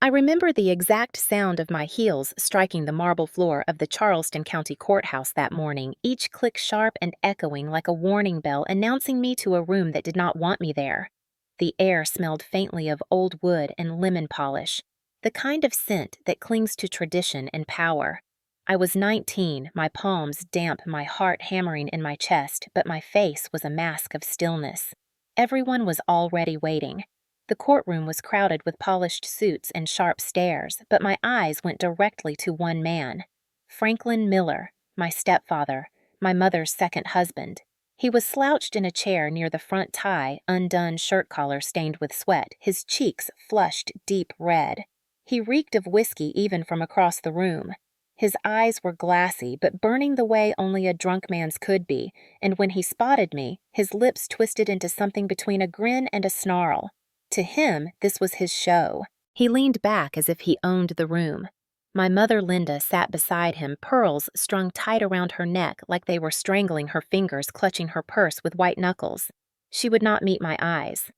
I remember the exact sound of my heels striking the marble floor of the Charleston County Courthouse that morning, each click sharp and echoing like a warning bell announcing me to a room that did not want me there. The air smelled faintly of old wood and lemon polish, the kind of scent that clings to tradition and power. I was 19, my palms damp, my heart hammering in my chest, but my face was a mask of stillness. Everyone was already waiting. The courtroom was crowded with polished suits and sharp stares, but my eyes went directly to one man. Franklin Miller, my stepfather, my mother's second husband. He was slouched in a chair near the front tie, undone shirt collar stained with sweat, his cheeks flushed deep red. He reeked of whiskey even from across the room. His eyes were glassy, but burning the way only a drunk man's could be, and when he spotted me, his lips twisted into something between a grin and a snarl. To him, this was his show. He leaned back as if he owned the room. My mother Linda sat beside him, pearls strung tight around her neck like they were strangling her fingers clutching her purse with white knuckles. She would not meet my eyes.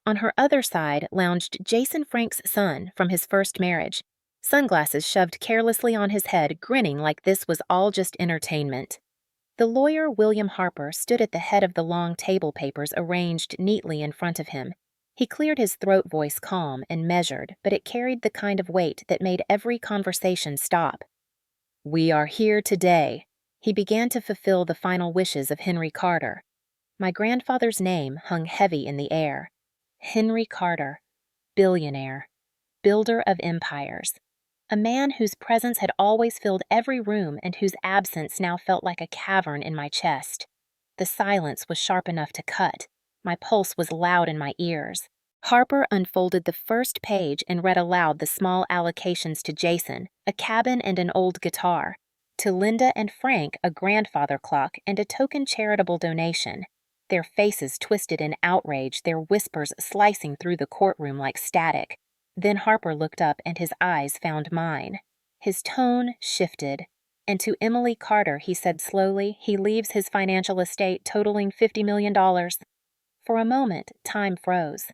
On her other side lounged Jason Frank's son from his first marriage, sunglasses shoved carelessly on his head, grinning like this was all just entertainment. The lawyer William Harper stood at the head of the long table papers arranged neatly in front of him. He cleared his throat voice calm and measured, but it carried the kind of weight that made every conversation stop. "We are here today." He began to fulfill the final wishes of Henry Carter. My grandfather's name hung heavy in the air. Henry Carter, billionaire, builder of empires. A man whose presence had always filled every room and whose absence now felt like a cavern in my chest. The silence was sharp enough to cut. My pulse was loud in my ears. Harper unfolded the first page and read aloud the small allocations to Jason, a cabin and an old guitar. To Linda and Frank, a grandfather clock and a token charitable donation. Their faces twisted in outrage, their whispers slicing through the courtroom like static. Then Harper looked up and his eyes found mine. His tone shifted. And to Emily Carter, he said slowly, he leaves his financial estate totaling $50 million. For a moment, time froze.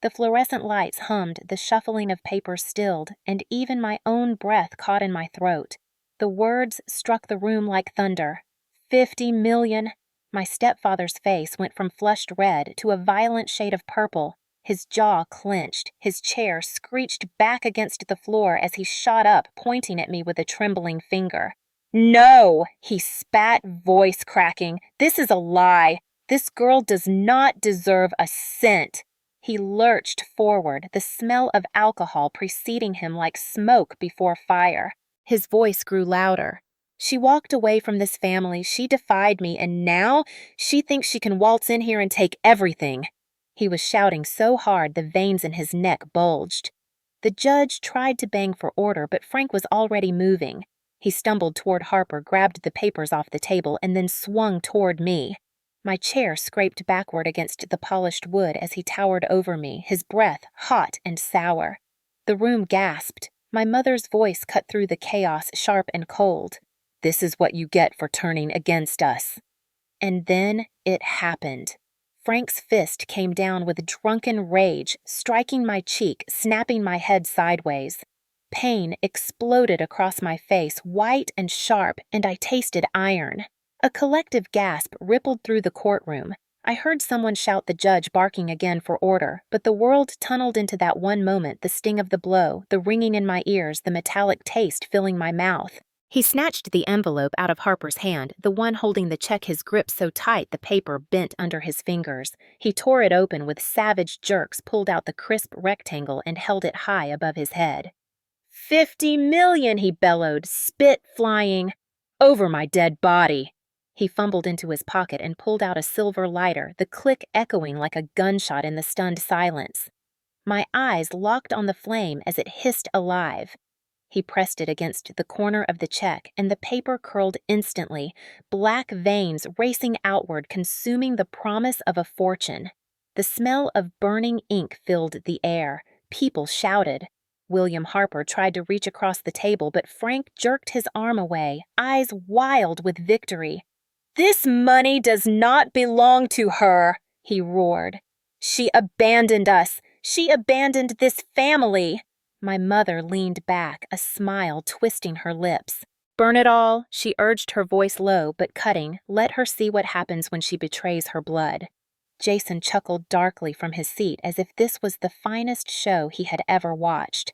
The fluorescent lights hummed, the shuffling of papers stilled, and even my own breath caught in my throat. The words struck the room like thunder. 50 million! My stepfather's face went from flushed red to a violent shade of purple. His jaw clenched, his chair screeched back against the floor as he shot up, pointing at me with a trembling finger. "No!" he spat, voice cracking. "This is a lie. This girl does not deserve a cent." He lurched forward, the smell of alcohol preceding him like smoke before fire. His voice grew louder. "She walked away from this family, she defied me, and now she thinks she can waltz in here and take everything." He was shouting so hard the veins in his neck bulged. The judge tried to bang for order, but Frank was already moving. He stumbled toward Harper, grabbed the papers off the table, and then swung toward me. My chair scraped backward against the polished wood as he towered over me, his breath hot and sour. The room gasped. My mother's voice cut through the chaos, sharp and cold. "This is what you get for turning against us." And then it happened. Frank's fist came down with drunken rage, striking my cheek, snapping my head sideways. Pain exploded across my face, white and sharp, and I tasted iron. A collective gasp rippled through the courtroom. I heard someone shout the judge barking again for order, but the world tunneled into that one moment, the sting of the blow, the ringing in my ears, the metallic taste filling my mouth. He snatched the envelope out of Harper's hand, the one holding the check, his grip so tight the paper bent under his fingers. He tore it open with savage jerks, pulled out the crisp rectangle, and held it high above his head. 50 million, he bellowed, spit flying. "Over my dead body." He fumbled into his pocket and pulled out a silver lighter, the click echoing like a gunshot in the stunned silence. My eyes locked on the flame as it hissed alive. He pressed it against the corner of the check, and the paper curled instantly, black veins racing outward, consuming the promise of a fortune. The smell of burning ink filled the air. People shouted. William Harper tried to reach across the table, but Frank jerked his arm away, eyes wild with victory. "This money does not belong to her," he roared. "She abandoned us. She abandoned this family." My mother leaned back, a smile twisting her lips. "Burn it all," she urged, her voice low but cutting. "Let her see what happens when she betrays her blood." Jason chuckled darkly from his seat as if this was the finest show he had ever watched.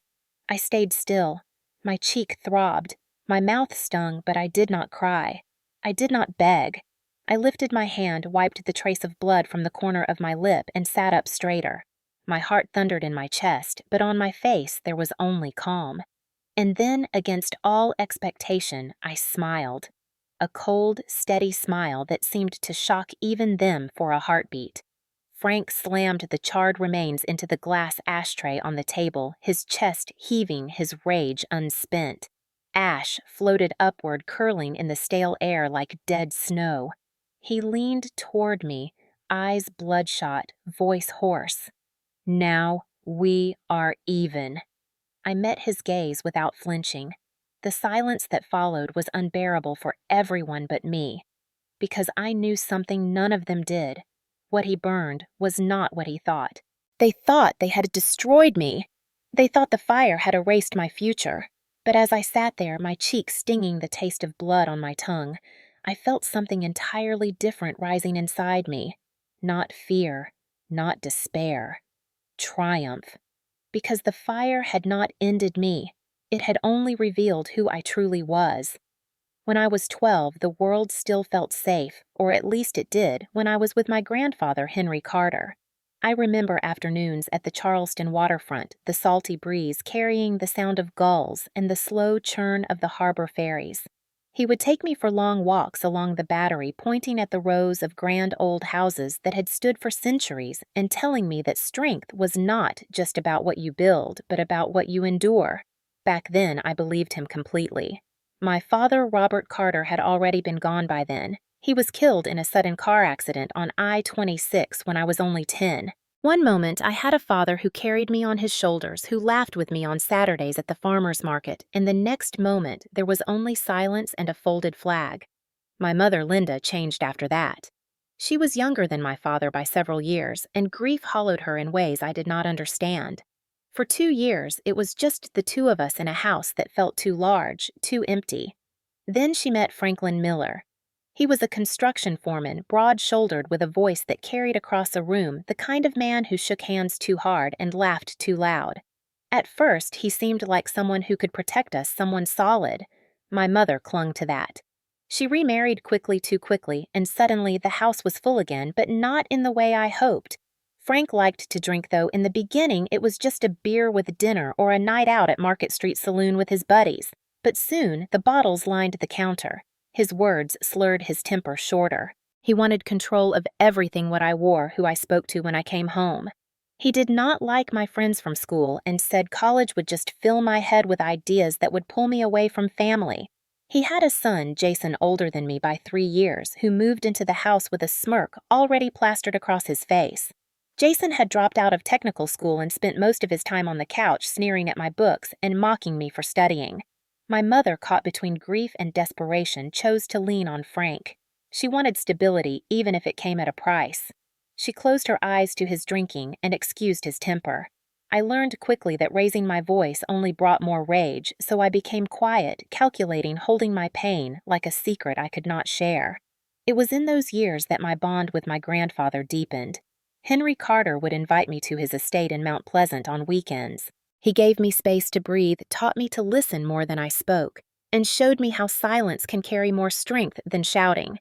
I stayed still. My cheek throbbed. My mouth stung, but I did not cry. I did not beg. I lifted my hand, wiped the trace of blood from the corner of my lip, and sat up straighter. My heart thundered in my chest, but on my face there was only calm. And then, against all expectation, I smiled. A cold, steady smile that seemed to shock even them for a heartbeat. Frank slammed the charred remains into the glass ashtray on the table, his chest heaving, his rage unspent. Ash floated upward, curling in the stale air like dead snow. He leaned toward me, eyes bloodshot, voice hoarse. "Now we are even." I met his gaze without flinching. The silence that followed was unbearable for everyone but me, because I knew something none of them did. What he burned was not what he thought. They thought they had destroyed me. They thought the fire had erased my future. But as I sat there, my cheeks stinging the taste of blood on my tongue, I felt something entirely different rising inside me. Not fear, not despair. Triumph. Because the fire had not ended me. It had only revealed who I truly was. When I was 12, the world still felt safe, or at least it did when I was with my grandfather, Henry Carter. I remember afternoons at the Charleston waterfront, the salty breeze carrying the sound of gulls and the slow churn of the harbor ferries. He would take me for long walks along the Battery, pointing at the rows of grand old houses that had stood for centuries and telling me that strength was not just about what you build, but about what you endure. Back then, I believed him completely. My father, Robert Carter, had already been gone by then. He was killed in a sudden car accident on I-26 when I was only 10. One moment, I had a father who carried me on his shoulders, who laughed with me on Saturdays at the farmer's market, and the next moment, there was only silence and a folded flag. My mother, Linda, changed after that. She was younger than my father by several years, and grief hollowed her in ways I did not understand. For 2 years, it was just the two of us in a house that felt too large, too empty. Then she met Franklin Miller. He was a construction foreman, broad-shouldered with a voice that carried across a room, the kind of man who shook hands too hard and laughed too loud. At first, he seemed like someone who could protect us, someone solid. My mother clung to that. She remarried too quickly, and suddenly the house was full again, but not in the way I hoped. Frank liked to drink, though. In the beginning, it was just a beer with dinner or a night out at Market Street Saloon with his buddies. But soon, the bottles lined the counter. His words slurred his temper shorter. He wanted control of everything what I wore, who I spoke to when I came home. He did not like my friends from school and said college would just fill my head with ideas that would pull me away from family. He had a son, Jason, older than me by 3 years, who moved into the house with a smirk already plastered across his face. Jason had dropped out of technical school and spent most of his time on the couch sneering at my books and mocking me for studying. My mother, caught between grief and desperation, chose to lean on Frank. She wanted stability, even if it came at a price. She closed her eyes to his drinking and excused his temper. I learned quickly that raising my voice only brought more rage, so I became quiet, calculating, holding my pain like a secret I could not share. It was in those years that my bond with my grandfather deepened. Henry Carter would invite me to his estate in Mount Pleasant on weekends. He gave me space to breathe, taught me to listen more than I spoke, and showed me how silence can carry more strength than shouting.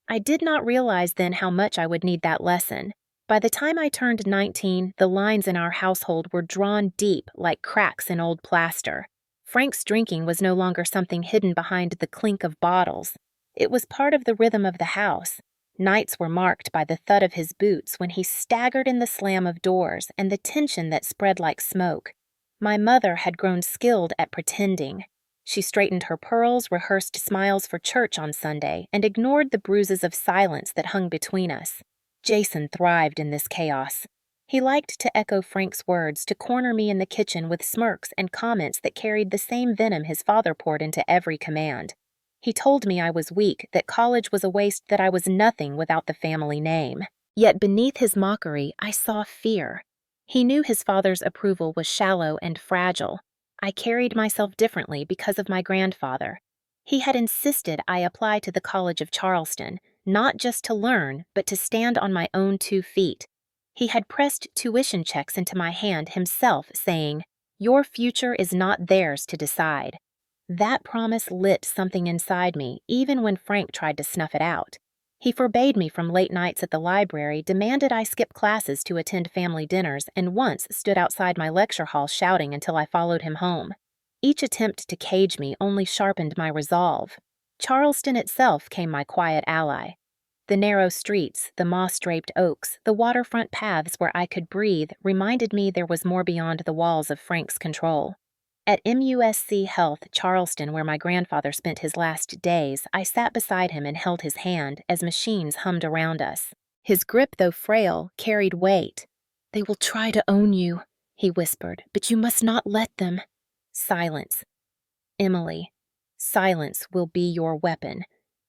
I did not realize then how much I would need that lesson. By the time I turned 19, the lines in our household were drawn deep like cracks in old plaster. Frank's drinking was no longer something hidden behind the clink of bottles. It was part of the rhythm of the house. Nights were marked by the thud of his boots when he staggered in the slam of doors and the tension that spread like smoke. My mother had grown skilled at pretending. She straightened her pearls, rehearsed smiles for church on Sunday, and ignored the bruises of silence that hung between us. Jason thrived in this chaos. He liked to echo Frank's words, to corner me in the kitchen with smirks and comments that carried the same venom his father poured into every command. He told me I was weak, that college was a waste, that I was nothing without the family name. Yet beneath his mockery, I saw fear. He knew his father's approval was shallow and fragile. I carried myself differently because of my grandfather. He had insisted I apply to the College of Charleston, not just to learn, but to stand on my own 2 feet. He had pressed tuition checks into my hand himself, saying, "Your future is not theirs to decide." That promise lit something inside me, even when Frank tried to snuff it out. He forbade me from late nights at the library, demanded I skip classes to attend family dinners, and once stood outside my lecture hall shouting until I followed him home. Each attempt to cage me only sharpened my resolve. Charleston itself came my quiet ally. The narrow streets, the moss-draped oaks, the waterfront paths where I could breathe reminded me there was more beyond the walls of Frank's control. At MUSC Health, Charleston, where my grandfather spent his last days, I sat beside him and held his hand as machines hummed around us. His grip, though frail, carried weight. "They will try to own you," he whispered, "but you must not let them." Silence. "Emily, silence will be your weapon."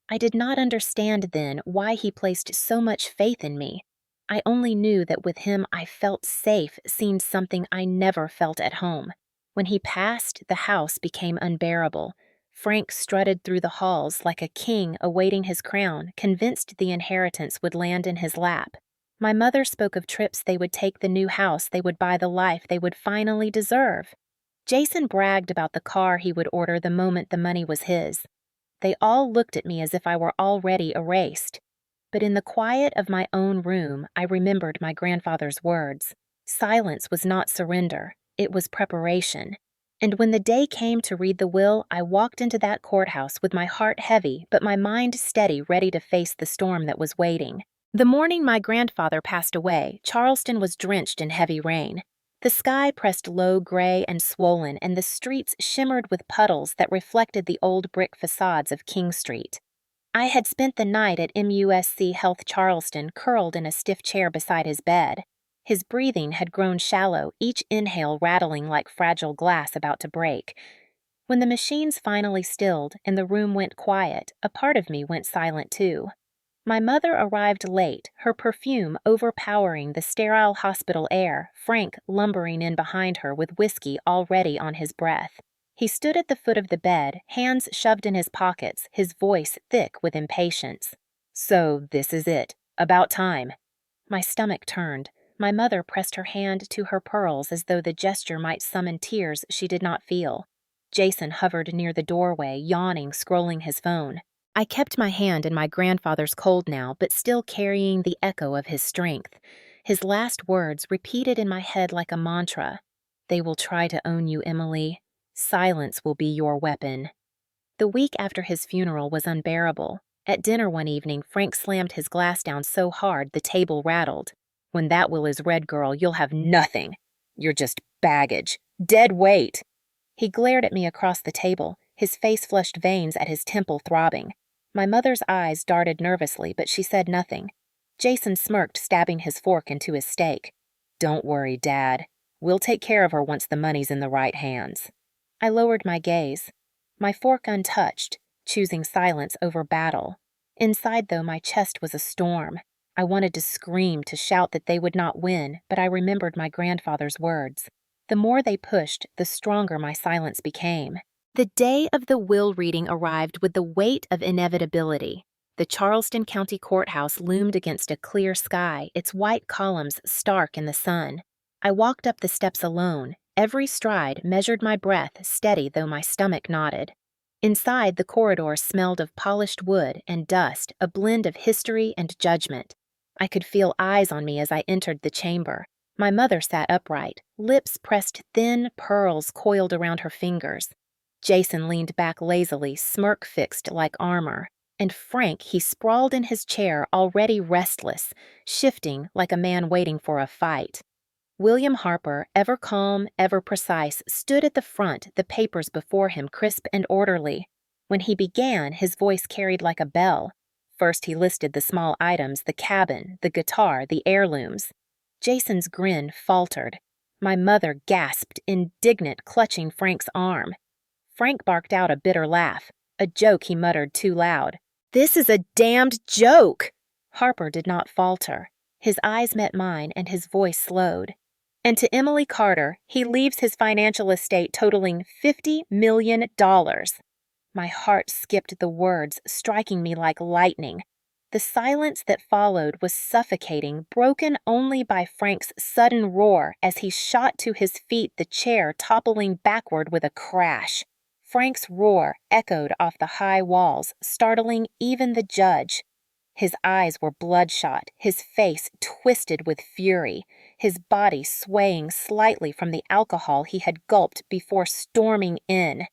I did not understand then why he placed so much faith in me. I only knew that with him I felt safe, seeing something I never felt at home. When he passed, the house became unbearable. Frank strutted through the halls like a king awaiting his crown, convinced the inheritance would land in his lap. My mother spoke of trips they would take, the new house they would buy, the life they would finally deserve. Jason bragged about the car he would order the moment the money was his. They all looked at me as if I were already erased. But in the quiet of my own room, I remembered my grandfather's words. Silence was not surrender. It was preparation. And when the day came to read the will, I walked into that courthouse with my heart heavy, but my mind steady, ready to face the storm that was waiting. The morning my grandfather passed away, Charleston was drenched in heavy rain. The sky pressed low gray and swollen, and the streets shimmered with puddles that reflected the old brick facades of King Street. I had spent the night at MUSC Health Charleston, curled in a stiff chair beside his bed. His breathing had grown shallow, each inhale rattling like fragile glass about to break. When the machines finally stilled and the room went quiet, a part of me went silent too. My mother arrived late, her perfume overpowering the sterile hospital air, Frank lumbering in behind her with whiskey already on his breath. He stood at the foot of the bed, hands shoved in his pockets, his voice thick with impatience. "So this is it. About time." My stomach turned. My mother pressed her hand to her pearls as though the gesture might summon tears she did not feel. Jason hovered near the doorway, yawning, scrolling his phone. I kept my hand in my grandfather's cold now, but still carrying the echo of his strength. His last words repeated in my head like a mantra. "They will try to own you, Emily. Silence will be your weapon." The week after his funeral was unbearable. At dinner one evening, Frank slammed his glass down so hard the table rattled. "When that will is read, girl, you'll have nothing. You're just baggage. Dead weight." He glared at me across the table, his face flushed, veins at his temple throbbing. My mother's eyes darted nervously, but she said nothing. Jason smirked, stabbing his fork into his steak. "Don't worry, Dad. We'll take care of her once the money's in the right hands." I lowered my gaze, my fork untouched, choosing silence over battle. Inside, though, my chest was a storm. I wanted to scream, to shout that they would not win, but I remembered my grandfather's words. The more they pushed, the stronger my silence became. The day of the will reading arrived with the weight of inevitability. The Charleston County Courthouse loomed against a clear sky, its white columns stark in the sun. I walked up the steps alone, every stride measured my breath, steady though my stomach knotted. Inside, the corridor smelled of polished wood and dust, a blend of history and judgment. I could feel eyes on me as I entered the chamber. My mother sat upright, lips pressed thin, pearls coiled around her fingers. Jason leaned back lazily, smirk fixed like armor. And Frank, he sprawled in his chair, already restless, shifting like a man waiting for a fight. William Harper, ever calm, ever precise, stood at the front, the papers before him crisp and orderly. When he began, his voice carried like a bell. First he listed the small items, the cabin, the guitar, the heirlooms. Jason's grin faltered. My mother gasped, indignant, clutching Frank's arm. Frank barked out a bitter laugh, a joke he muttered too loud. "This is a damned joke!" Harper did not falter. His eyes met mine and his voice slowed. And to Emily Carter, he leaves his financial estate totaling $50 million. My heart skipped the words, striking me like lightning. The silence that followed was suffocating, broken only by Frank's sudden roar as he shot to his feet, the chair toppling backward with a crash. Frank's roar echoed off the high walls, startling even the judge. His eyes were bloodshot, his face twisted with fury, his body swaying slightly from the alcohol he had gulped before storming in.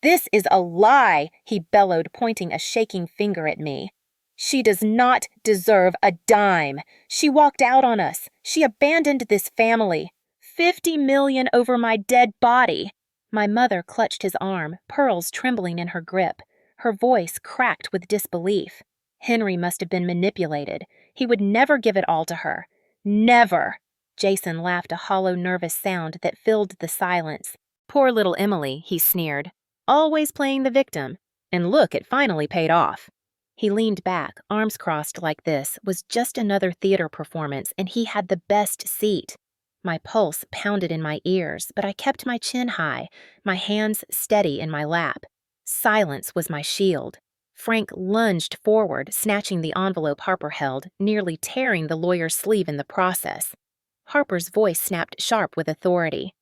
"This is a lie," he bellowed, pointing a shaking finger at me. "She does not deserve a dime. She walked out on us. She abandoned this family. $50 million over my dead body." My mother clutched his arm, pearls trembling in her grip. Her voice cracked with disbelief. Henry must have been manipulated. He would never give it all to her. Never. Jason laughed, a hollow, nervous sound that filled the silence. "Poor little Emily," he sneered. "Always playing the victim. And look, it finally paid off." He leaned back, arms crossed like this was just another theater performance, and he had the best seat. My pulse pounded in my ears, but I kept my chin high, my hands steady in my lap. Silence was my shield. Frank lunged forward, snatching the envelope Harper held, nearly tearing the lawyer's sleeve in the process. Harper's voice snapped sharp with authority.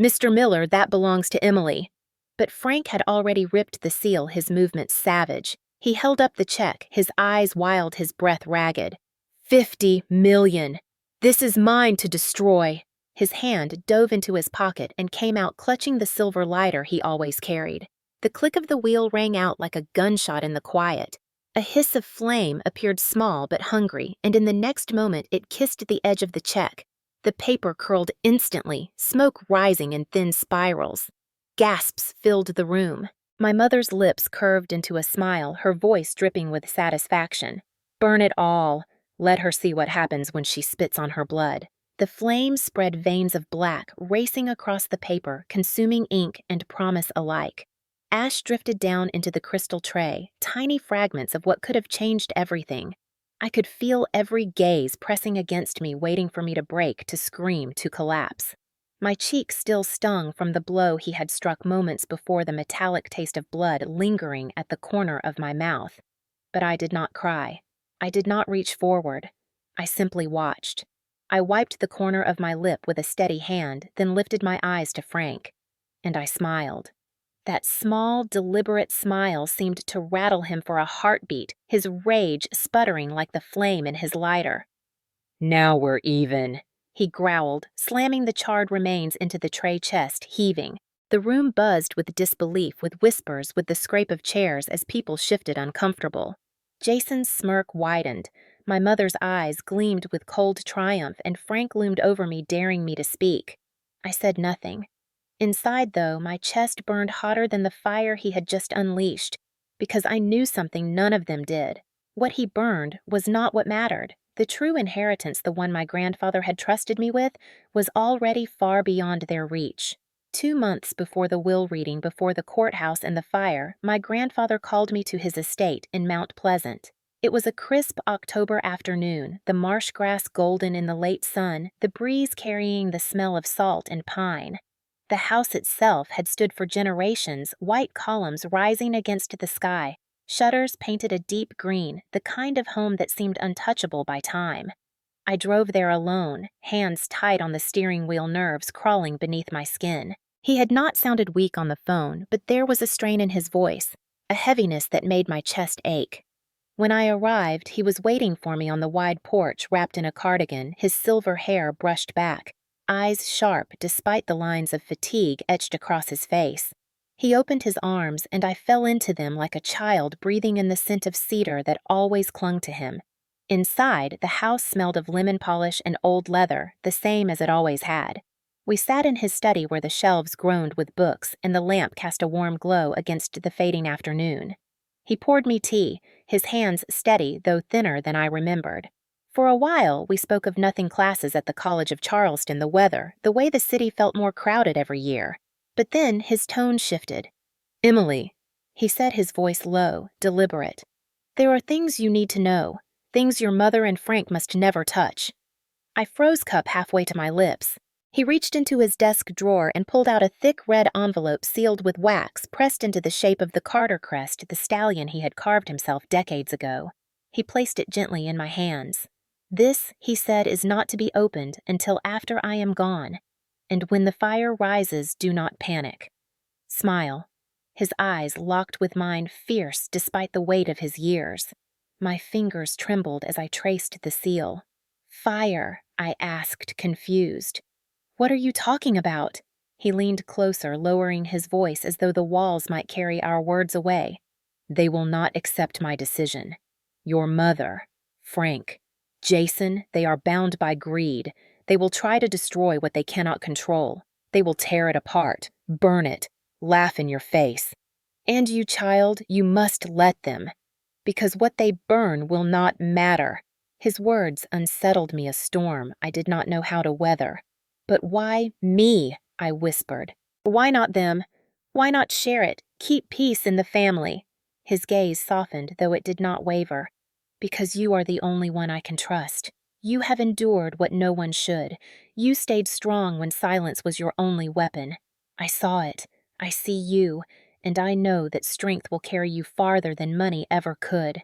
"Mr. Miller, that belongs to Emily." But Frank had already ripped the seal, his movements savage. He held up the check, his eyes wild, his breath ragged. $50 million. This is mine to destroy." His hand dove into his pocket and came out clutching the silver lighter he always carried. The click of the wheel rang out like a gunshot in the quiet. A hiss of flame appeared small but hungry, and in the next moment it kissed the edge of the check. The paper curled instantly, smoke rising in thin spirals. Gasps filled the room. My mother's lips curved into a smile, her voice dripping with satisfaction. "Burn it all. Let her see what happens when she spits on her blood." The flames spread veins of black, racing across the paper, consuming ink and promise alike. Ash drifted down into the crystal tray, tiny fragments of what could have changed everything. I could feel every gaze pressing against me, waiting for me to break, to scream, to collapse. My cheek still stung from the blow he had struck moments before, the metallic taste of blood lingering at the corner of my mouth. But I did not cry. I did not reach forward. I simply watched. I wiped the corner of my lip with a steady hand, then lifted my eyes to Frank. And I smiled. That small, deliberate smile seemed to rattle him for a heartbeat, his rage sputtering like the flame in his lighter. "Now we're even," he growled, slamming the charred remains into the tray chest, heaving. The room buzzed with disbelief, with whispers, with the scrape of chairs as people shifted uncomfortable. Jason's smirk widened. My mother's eyes gleamed with cold triumph, and Frank loomed over me, daring me to speak. I said nothing. Inside, though, my chest burned hotter than the fire he had just unleashed, because I knew something none of them did. What he burned was not what mattered. The true inheritance, the one my grandfather had trusted me with, was already far beyond their reach. 2 months before the will reading before the courthouse and the fire, my grandfather called me to his estate in Mount Pleasant. It was a crisp October afternoon, the marsh grass golden in the late sun, the breeze carrying the smell of salt and pine. The house itself had stood for generations, white columns rising against the sky, shutters painted a deep green, the kind of home that seemed untouchable by time. I drove there alone, hands tight on the steering wheel, nerves crawling beneath my skin. He had not sounded weak on the phone, but there was a strain in his voice, a heaviness that made my chest ache. When I arrived, he was waiting for me on the wide porch, wrapped in a cardigan, his silver hair brushed back, eyes sharp despite the lines of fatigue etched across his face. He opened his arms, and I fell into them like a child breathing in the scent of cedar that always clung to him. Inside, the house smelled of lemon polish and old leather, the same as it always had. We sat in his study where the shelves groaned with books, and the lamp cast a warm glow against the fading afternoon. He poured me tea, his hands steady, though thinner than I remembered. For a while, we spoke of nothing classes at the College of Charleston, the weather, the way the city felt more crowded every year. But then his tone shifted. "Emily," he said, his voice low, deliberate. "There are things you need to know, things your mother and Frank must never touch." I froze cup halfway to my lips. He reached into his desk drawer and pulled out a thick red envelope sealed with wax pressed into the shape of the Carter crest the stallion he had carved himself decades ago. He placed it gently in my hands. "This," he said, "is not to be opened until after I am gone. And when the fire rises, do not panic. Smile." His eyes locked with mine, fierce despite the weight of his years. My fingers trembled as I traced the seal. "Fire?" I asked, confused. "What are you talking about?" He leaned closer, lowering his voice as though the walls might carry our words away. "They will not accept my decision. Your mother, Frank, Jason, they are bound by greed. They will try to destroy what they cannot control. They will tear it apart, burn it, laugh in your face. And you, child, you must let them. Because what they burn will not matter." His words unsettled me a storm I did not know how to weather. "But why me?" I whispered. "Why not them? Why not share it? Keep peace in the family." His gaze softened, though it did not waver. "Because you are the only one I can trust. You have endured what no one should. You stayed strong when silence was your only weapon. I saw it. I see you, and I know that strength will carry you farther than money ever could."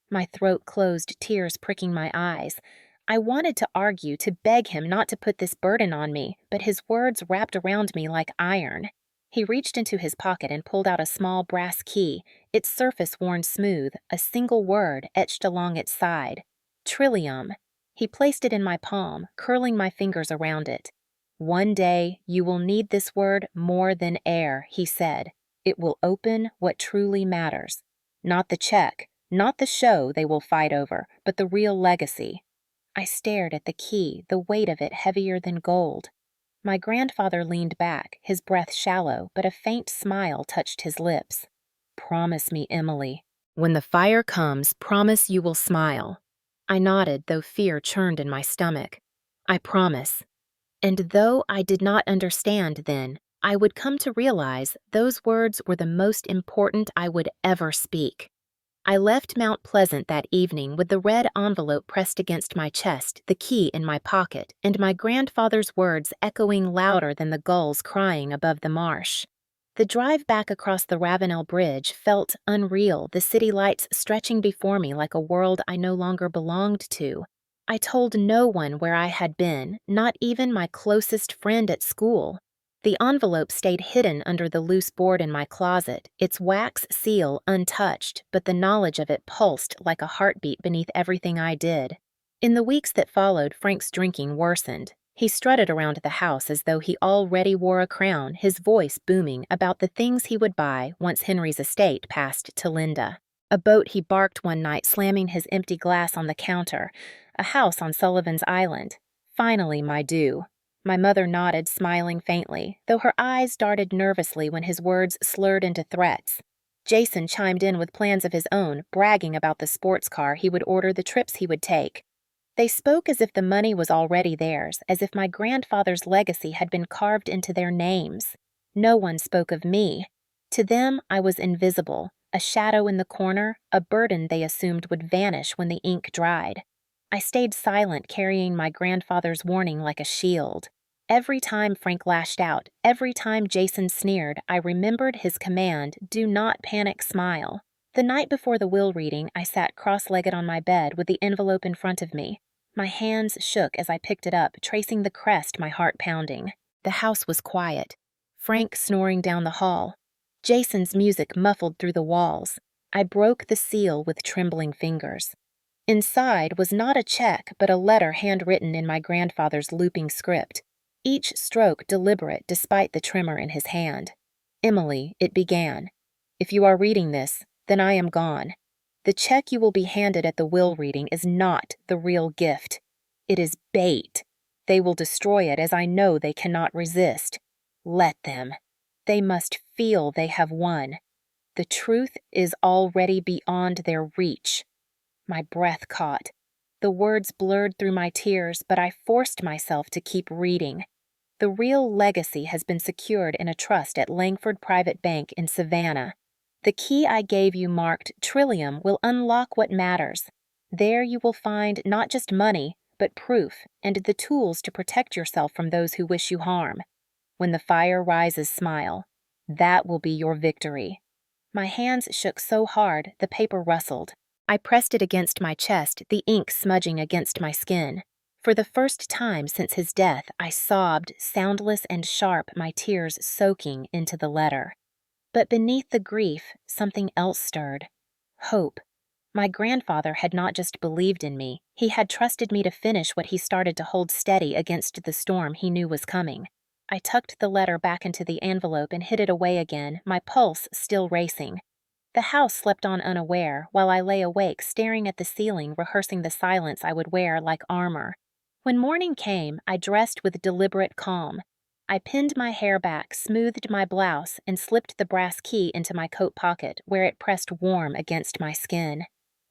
My throat closed, tears pricking my eyes. I wanted to argue, to beg him not to put this burden on me, but his words wrapped around me like iron. He reached into his pocket and pulled out a small brass key, its surface worn smooth, a single word etched along its side. Trillium. He placed it in my palm, curling my fingers around it. "One day you will need this word more than air," he said. "It will open what truly matters. Not the check. Not the show they will fight over, but the real legacy." I stared at the key, the weight of it heavier than gold. My grandfather leaned back, his breath shallow, but a faint smile touched his lips. "Promise me, Emily. When the fire comes, promise you will smile." I nodded, though fear churned in my stomach. "I promise." And though I did not understand then, I would come to realize those words were the most important I would ever speak. I left Mount Pleasant that evening with the red envelope pressed against my chest, the key in my pocket, and my grandfather's words echoing louder than the gulls crying above the marsh. The drive back across the Ravenel Bridge felt unreal, the city lights stretching before me like a world I no longer belonged to. I told no one where I had been, not even my closest friend at school. The envelope stayed hidden under the loose board in my closet, its wax seal untouched, but the knowledge of it pulsed like a heartbeat beneath everything I did. In the weeks that followed, Frank's drinking worsened. He strutted around the house as though he already wore a crown, his voice booming about the things he would buy once Henry's estate passed to Linda. A boat he barked one night, slamming his empty glass on the counter. A house on Sullivan's Island. Finally, my due. My mother nodded, smiling faintly, though her eyes darted nervously when his words slurred into threats. Jason chimed in with plans of his own, bragging about the sports car he would order, the trips he would take. They spoke as if the money was already theirs, as if my grandfather's legacy had been carved into their names. No one spoke of me. To them, I was invisible, a shadow in the corner, a burden they assumed would vanish when the ink dried. I stayed silent, carrying my grandfather's warning like a shield. Every time Frank lashed out, every time Jason sneered, I remembered his command, "Do not panic, smile." The night before the will reading, I sat cross-legged on my bed with the envelope in front of me. My hands shook as I picked it up, tracing the crest, my heart pounding. The house was quiet. Frank snoring down the hall. Jason's music muffled through the walls. I broke the seal with trembling fingers. Inside was not a check, but a letter handwritten in my grandfather's looping script. Each stroke deliberate despite the tremor in his hand. "Emily," it began. "If you are reading this, then I am gone. The check you will be handed at the will reading is not the real gift. It is bait. They will destroy it as I know they cannot resist. Let them. They must feel they have won. The truth is already beyond their reach." My breath caught. The words blurred through my tears, but I forced myself to keep reading. "The real legacy has been secured in a trust at Langford Private Bank in Savannah. The key I gave you marked Trillium will unlock what matters. There you will find not just money, but proof and the tools to protect yourself from those who wish you harm. When the fire rises, smile. That will be your victory." My hands shook so hard, the paper rustled. I pressed it against my chest, the ink smudging against my skin. For the first time since his death, I sobbed, soundless and sharp, my tears soaking into the letter. But beneath the grief, something else stirred. Hope. My grandfather had not just believed in me, he had trusted me to finish what he started to hold steady against the storm he knew was coming. I tucked the letter back into the envelope and hid it away again, my pulse still racing. The house slept on unaware, while I lay awake staring at the ceiling, rehearsing the silence I would wear like armor. When morning came, I dressed with deliberate calm. I pinned my hair back, smoothed my blouse, and slipped the brass key into my coat pocket, where it pressed warm against my skin.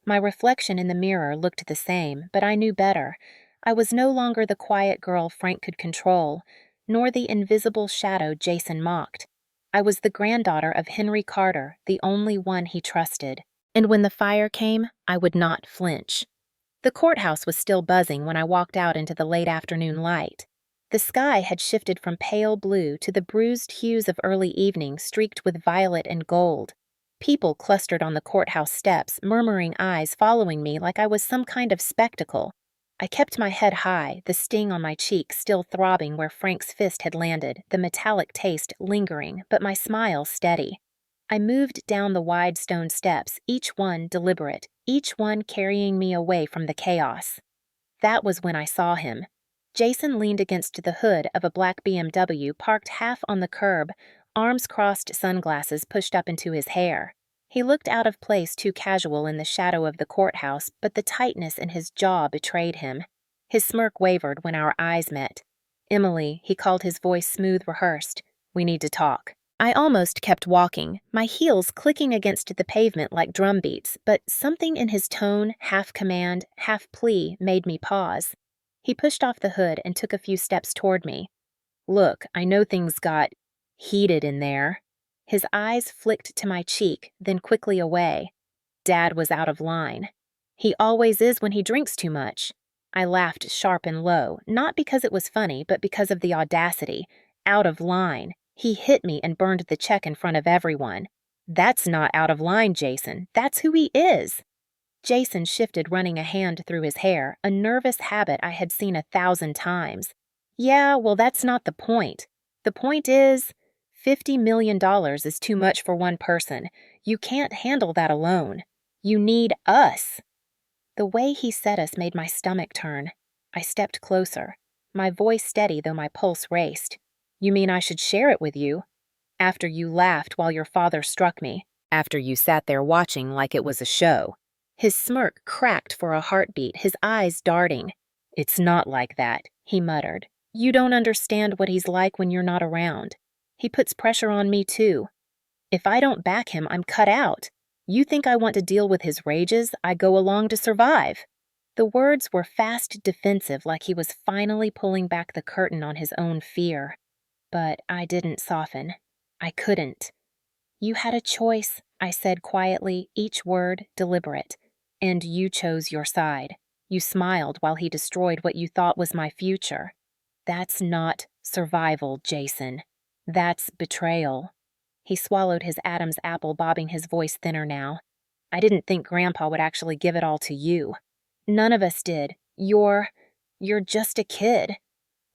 My reflection in the mirror looked the same, but I knew better. I was no longer the quiet girl Frank could control, nor the invisible shadow Jason mocked. I was the granddaughter of Henry Carter, the only one he trusted. And when the fire came, I would not flinch. The courthouse was still buzzing when I walked out into the late afternoon light. The sky had shifted from pale blue to the bruised hues of early evening streaked with violet and gold. People clustered on the courthouse steps, murmuring eyes following me like I was some kind of spectacle. I kept my head high, the sting on my cheek still throbbing where Frank's fist had landed, the metallic taste lingering, but my smile steady. I moved down the wide stone steps, each one deliberate, each one carrying me away from the chaos. That was when I saw him. Jason leaned against the hood of a black BMW parked half on the curb, arms crossed, sunglasses pushed up into his hair. He looked out of place, too casual in the shadow of the courthouse, but the tightness in his jaw betrayed him. His smirk wavered when our eyes met. "Emily," he called, his voice smooth, rehearsed. "We need to talk." I almost kept walking, my heels clicking against the pavement like drum beats, but something in his tone, half command, half plea, made me pause. He pushed off the hood and took a few steps toward me. "Look, I know things got heated in there." His eyes flicked to my cheek, then quickly away. Dad was out of line. "He always is when he drinks too much." I laughed sharp and low, not because it was funny, but because of the audacity. Out of line. He hit me and burned the check in front of everyone. "That's not out of line, Jason. That's who he is." Jason shifted, running a hand through his hair, a nervous habit I had seen 1,000 times. "Yeah, well, that's not the point. The point is, $50 million is too much for one person. You can't handle that alone. You need us." The way he said us made my stomach turn. I stepped closer, my voice steady though my pulse raced. "You mean I should share it with you? After you laughed while your father struck me. After you sat there watching like it was a show." His smirk cracked for a heartbeat, his eyes darting. "It's not like that," he muttered. "You don't understand what he's like when you're not around. He puts pressure on me too. If I don't back him, I'm cut out. You think I want to deal with his rages? I go along to survive." The words were fast defensive, like he was finally pulling back the curtain on his own fear. But I didn't soften. I couldn't. "You had a choice," I said quietly, each word deliberate. "And you chose your side. You smiled while he destroyed what you thought was my future. That's not survival, Jason. That's betrayal." He swallowed his Adam's apple, bobbing his voice thinner now. "I didn't think Grandpa would actually give it all to you. None of us did. You're just a kid.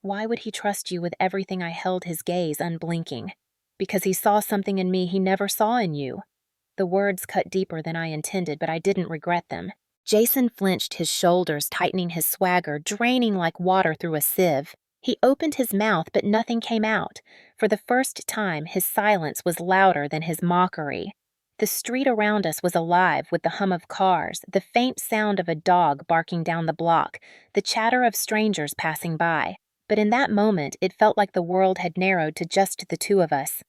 Why would he trust you with everything?" I held his gaze unblinking. "Because he saw something in me he never saw in you." The words cut deeper than I intended, but I didn't regret them. Jason flinched, his shoulders tightening, his swagger draining like water through a sieve. He opened his mouth, but nothing came out. For the first time, his silence was louder than his mockery. The street around us was alive with the hum of cars, the faint sound of a dog barking down the block, the chatter of strangers passing by. But in that moment, it felt like the world had narrowed to just the two of us.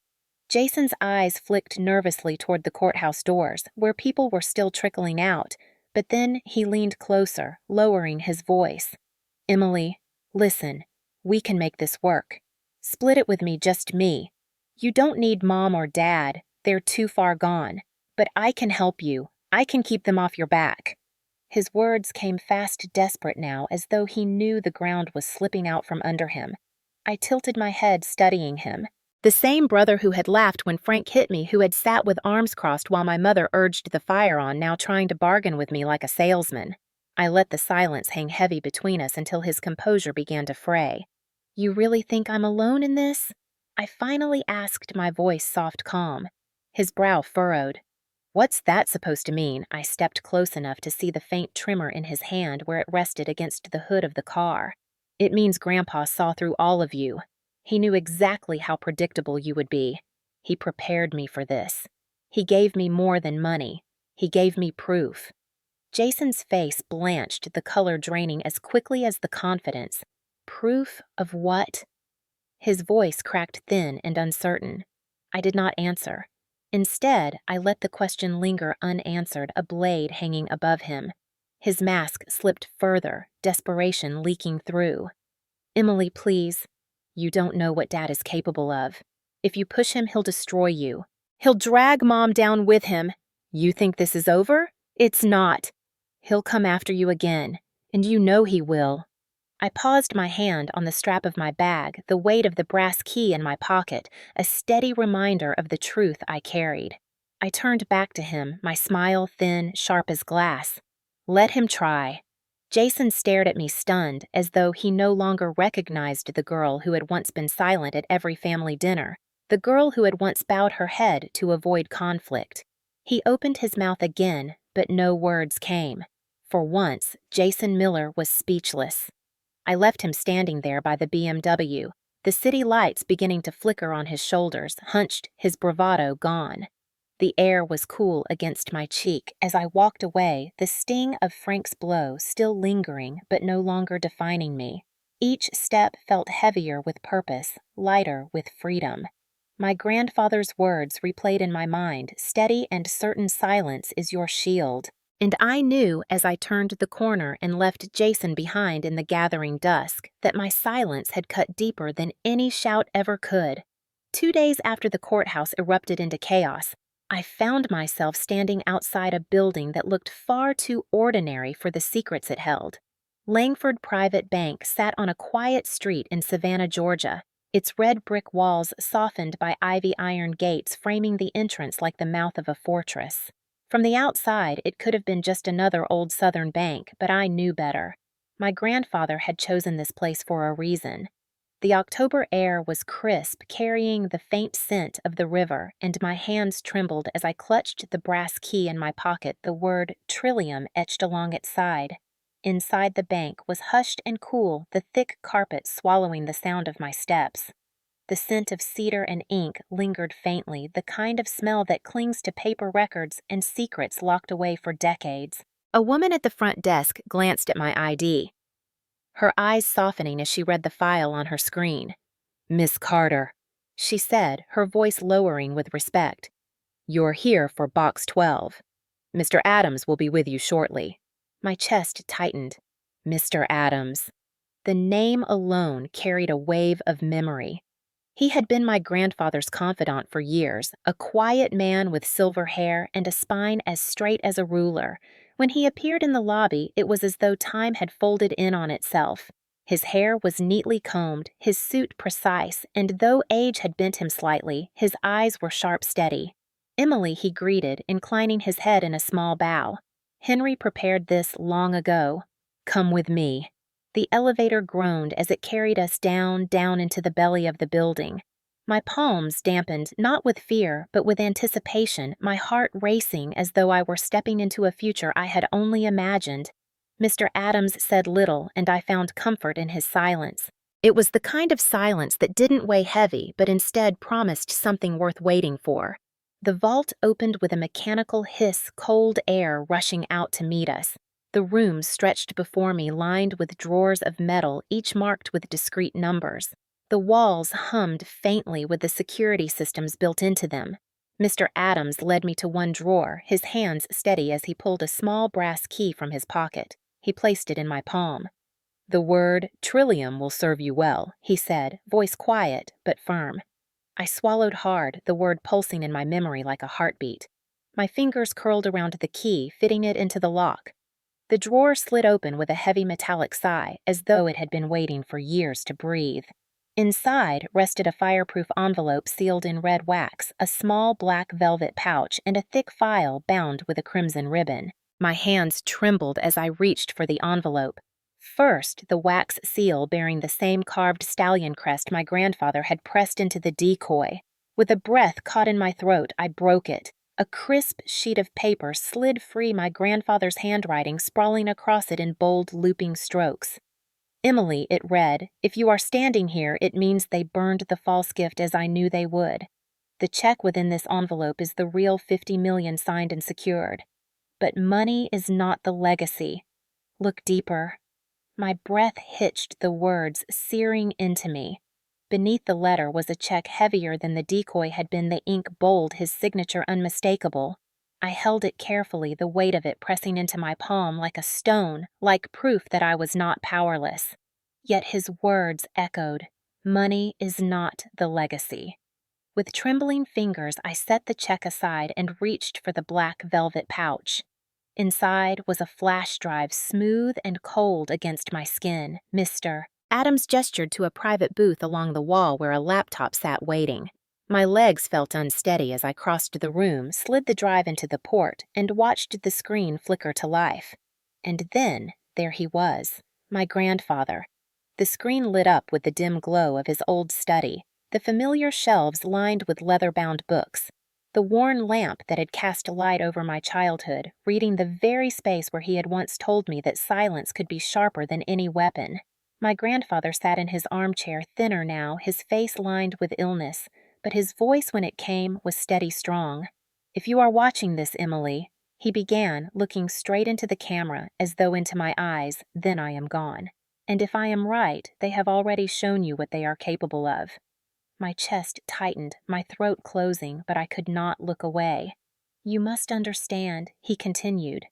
Jason's eyes flicked nervously toward the courthouse doors, where people were still trickling out, but then he leaned closer, lowering his voice. "Emily, listen, we can make this work. Split it with me, just me. You don't need Mom or Dad, they're too far gone. But I can help you. I can keep them off your back." His words came fast, desperate now, as though he knew the ground was slipping out from under him. I tilted my head, studying him. The same brother who had laughed when Frank hit me, who had sat with arms crossed while my mother urged the fire on, now trying to bargain with me like a salesman. I let the silence hang heavy between us until his composure began to fray. "You really think I'm alone in this?" I finally asked, my voice soft calm. His brow furrowed. "What's that supposed to mean?" I stepped close enough to see the faint tremor in his hand where it rested against the hood of the car. "It means Grandpa saw through all of you. He knew exactly how predictable you would be. He prepared me for this. He gave me more than money. He gave me proof." Jason's face blanched, the color draining as quickly as the confidence. Proof of what? His voice cracked thin and uncertain. I did not answer. Instead, I let the question linger unanswered, a blade hanging above him. His mask slipped further, desperation leaking through. "Emily, please. You don't know what Dad is capable of. If you push him, he'll destroy you. He'll drag Mom down with him. You think this is over? It's not. He'll come after you again, and you know he will." I paused, my hand on the strap of my bag, the weight of the brass key in my pocket, a steady reminder of the truth I carried. I turned back to him, my smile thin, sharp as glass. "Let him try." Jason stared at me stunned, as though he no longer recognized the girl who had once been silent at every family dinner, the girl who had once bowed her head to avoid conflict. He opened his mouth again, but no words came. For once, Jason Miller was speechless. I left him standing there by the BMW, the city lights beginning to flicker on his shoulders, hunched, his bravado gone. The air was cool against my cheek as I walked away, the sting of Frank's blow still lingering but no longer defining me. Each step felt heavier with purpose, lighter with freedom. My grandfather's words replayed in my mind, "Steady and certain silence is your shield." And I knew as I turned the corner and left Jason behind in the gathering dusk that my silence had cut deeper than any shout ever could. 2 days after the courthouse erupted into chaos, I found myself standing outside a building that looked far too ordinary for the secrets it held. Langford Private Bank sat on a quiet street in Savannah, Georgia, its red brick walls softened by ivy iron gates framing the entrance like the mouth of a fortress. From the outside, it could have been just another old Southern bank, but I knew better. My grandfather had chosen this place for a reason. The October air was crisp, carrying the faint scent of the river, and my hands trembled as I clutched the brass key in my pocket, the word Trillium etched along its side. Inside the bank was hushed and cool, the thick carpet swallowing the sound of my steps. The scent of cedar and ink lingered faintly, the kind of smell that clings to paper records and secrets locked away for decades. A woman at the front desk glanced at my ID, her eyes softening as she read the file on her screen. "Miss Carter," she said, her voice lowering with respect. "You're here for Box 12. Mr. Adams will be with you shortly." My chest tightened. Mr. Adams. The name alone carried a wave of memory. He had been my grandfather's confidant for years, a quiet man with silver hair and a spine as straight as a ruler. When he appeared in the lobby, it was as though time had folded in on itself. His hair was neatly combed, his suit precise, and though age had bent him slightly, his eyes were sharp steady. Emily he greeted, inclining his head in a small bow. "Henry prepared this long ago. Come with me." The elevator groaned as it carried us down into the belly of the building. My palms dampened, not with fear, but with anticipation, my heart racing as though I were stepping into a future I had only imagined. Mr. Adams said little, and I found comfort in his silence. It was the kind of silence that didn't weigh heavy, but instead promised something worth waiting for. The vault opened with a mechanical hiss, cold air rushing out to meet us. The room stretched before me, lined with drawers of metal, each marked with discrete numbers. The walls hummed faintly with the security systems built into them. Mr. Adams led me to one drawer, his hands steady as he pulled a small brass key from his pocket. He placed it in my palm. "The word Trillium will serve you well," he said, voice quiet but firm. I swallowed hard, the word pulsing in my memory like a heartbeat. My fingers curled around the key, fitting it into the lock. The drawer slid open with a heavy metallic sigh, as though it had been waiting for years to breathe. Inside rested a fireproof envelope sealed in red wax, a small black velvet pouch, and a thick file bound with a crimson ribbon. My hands trembled as I reached for the envelope. First, the wax seal bearing the same carved stallion crest my grandfather had pressed into the decoy. With a breath caught in my throat, I broke it. A crisp sheet of paper slid free, my grandfather's handwriting sprawling across it in bold, looping strokes. Emily, it read, if you are standing here, it means they burned the false gift as I knew they would. The check within this envelope is the real $50 million signed and secured. But money is not the legacy. Look deeper. My breath hitched, the words searing into me. Beneath the letter was a check heavier than the decoy had been, the ink bold, his signature unmistakable. I held it carefully, the weight of it pressing into my palm like a stone, like proof that I was not powerless. Yet his words echoed, money is not the legacy. With trembling fingers, I set the check aside and reached for the black velvet pouch. Inside was a flash drive, smooth and cold against my skin. Mr. Adams gestured to a private booth along the wall where a laptop sat waiting. My legs felt unsteady as I crossed the room, slid the drive into the port, and watched the screen flicker to life. And then, there he was, my grandfather. The screen lit up with the dim glow of his old study, the familiar shelves lined with leather-bound books, the worn lamp that had cast light over my childhood, reading the very space where he had once told me that silence could be sharper than any weapon. My grandfather sat in his armchair, thinner now, his face lined with illness, but his voice when it came was steady strong. If you are watching this, Emily, he began, looking straight into the camera as though into my eyes, then I am gone. And if I am right, they have already shown you what they are capable of. My chest tightened, my throat closing, but I could not look away. You must understand, he continued.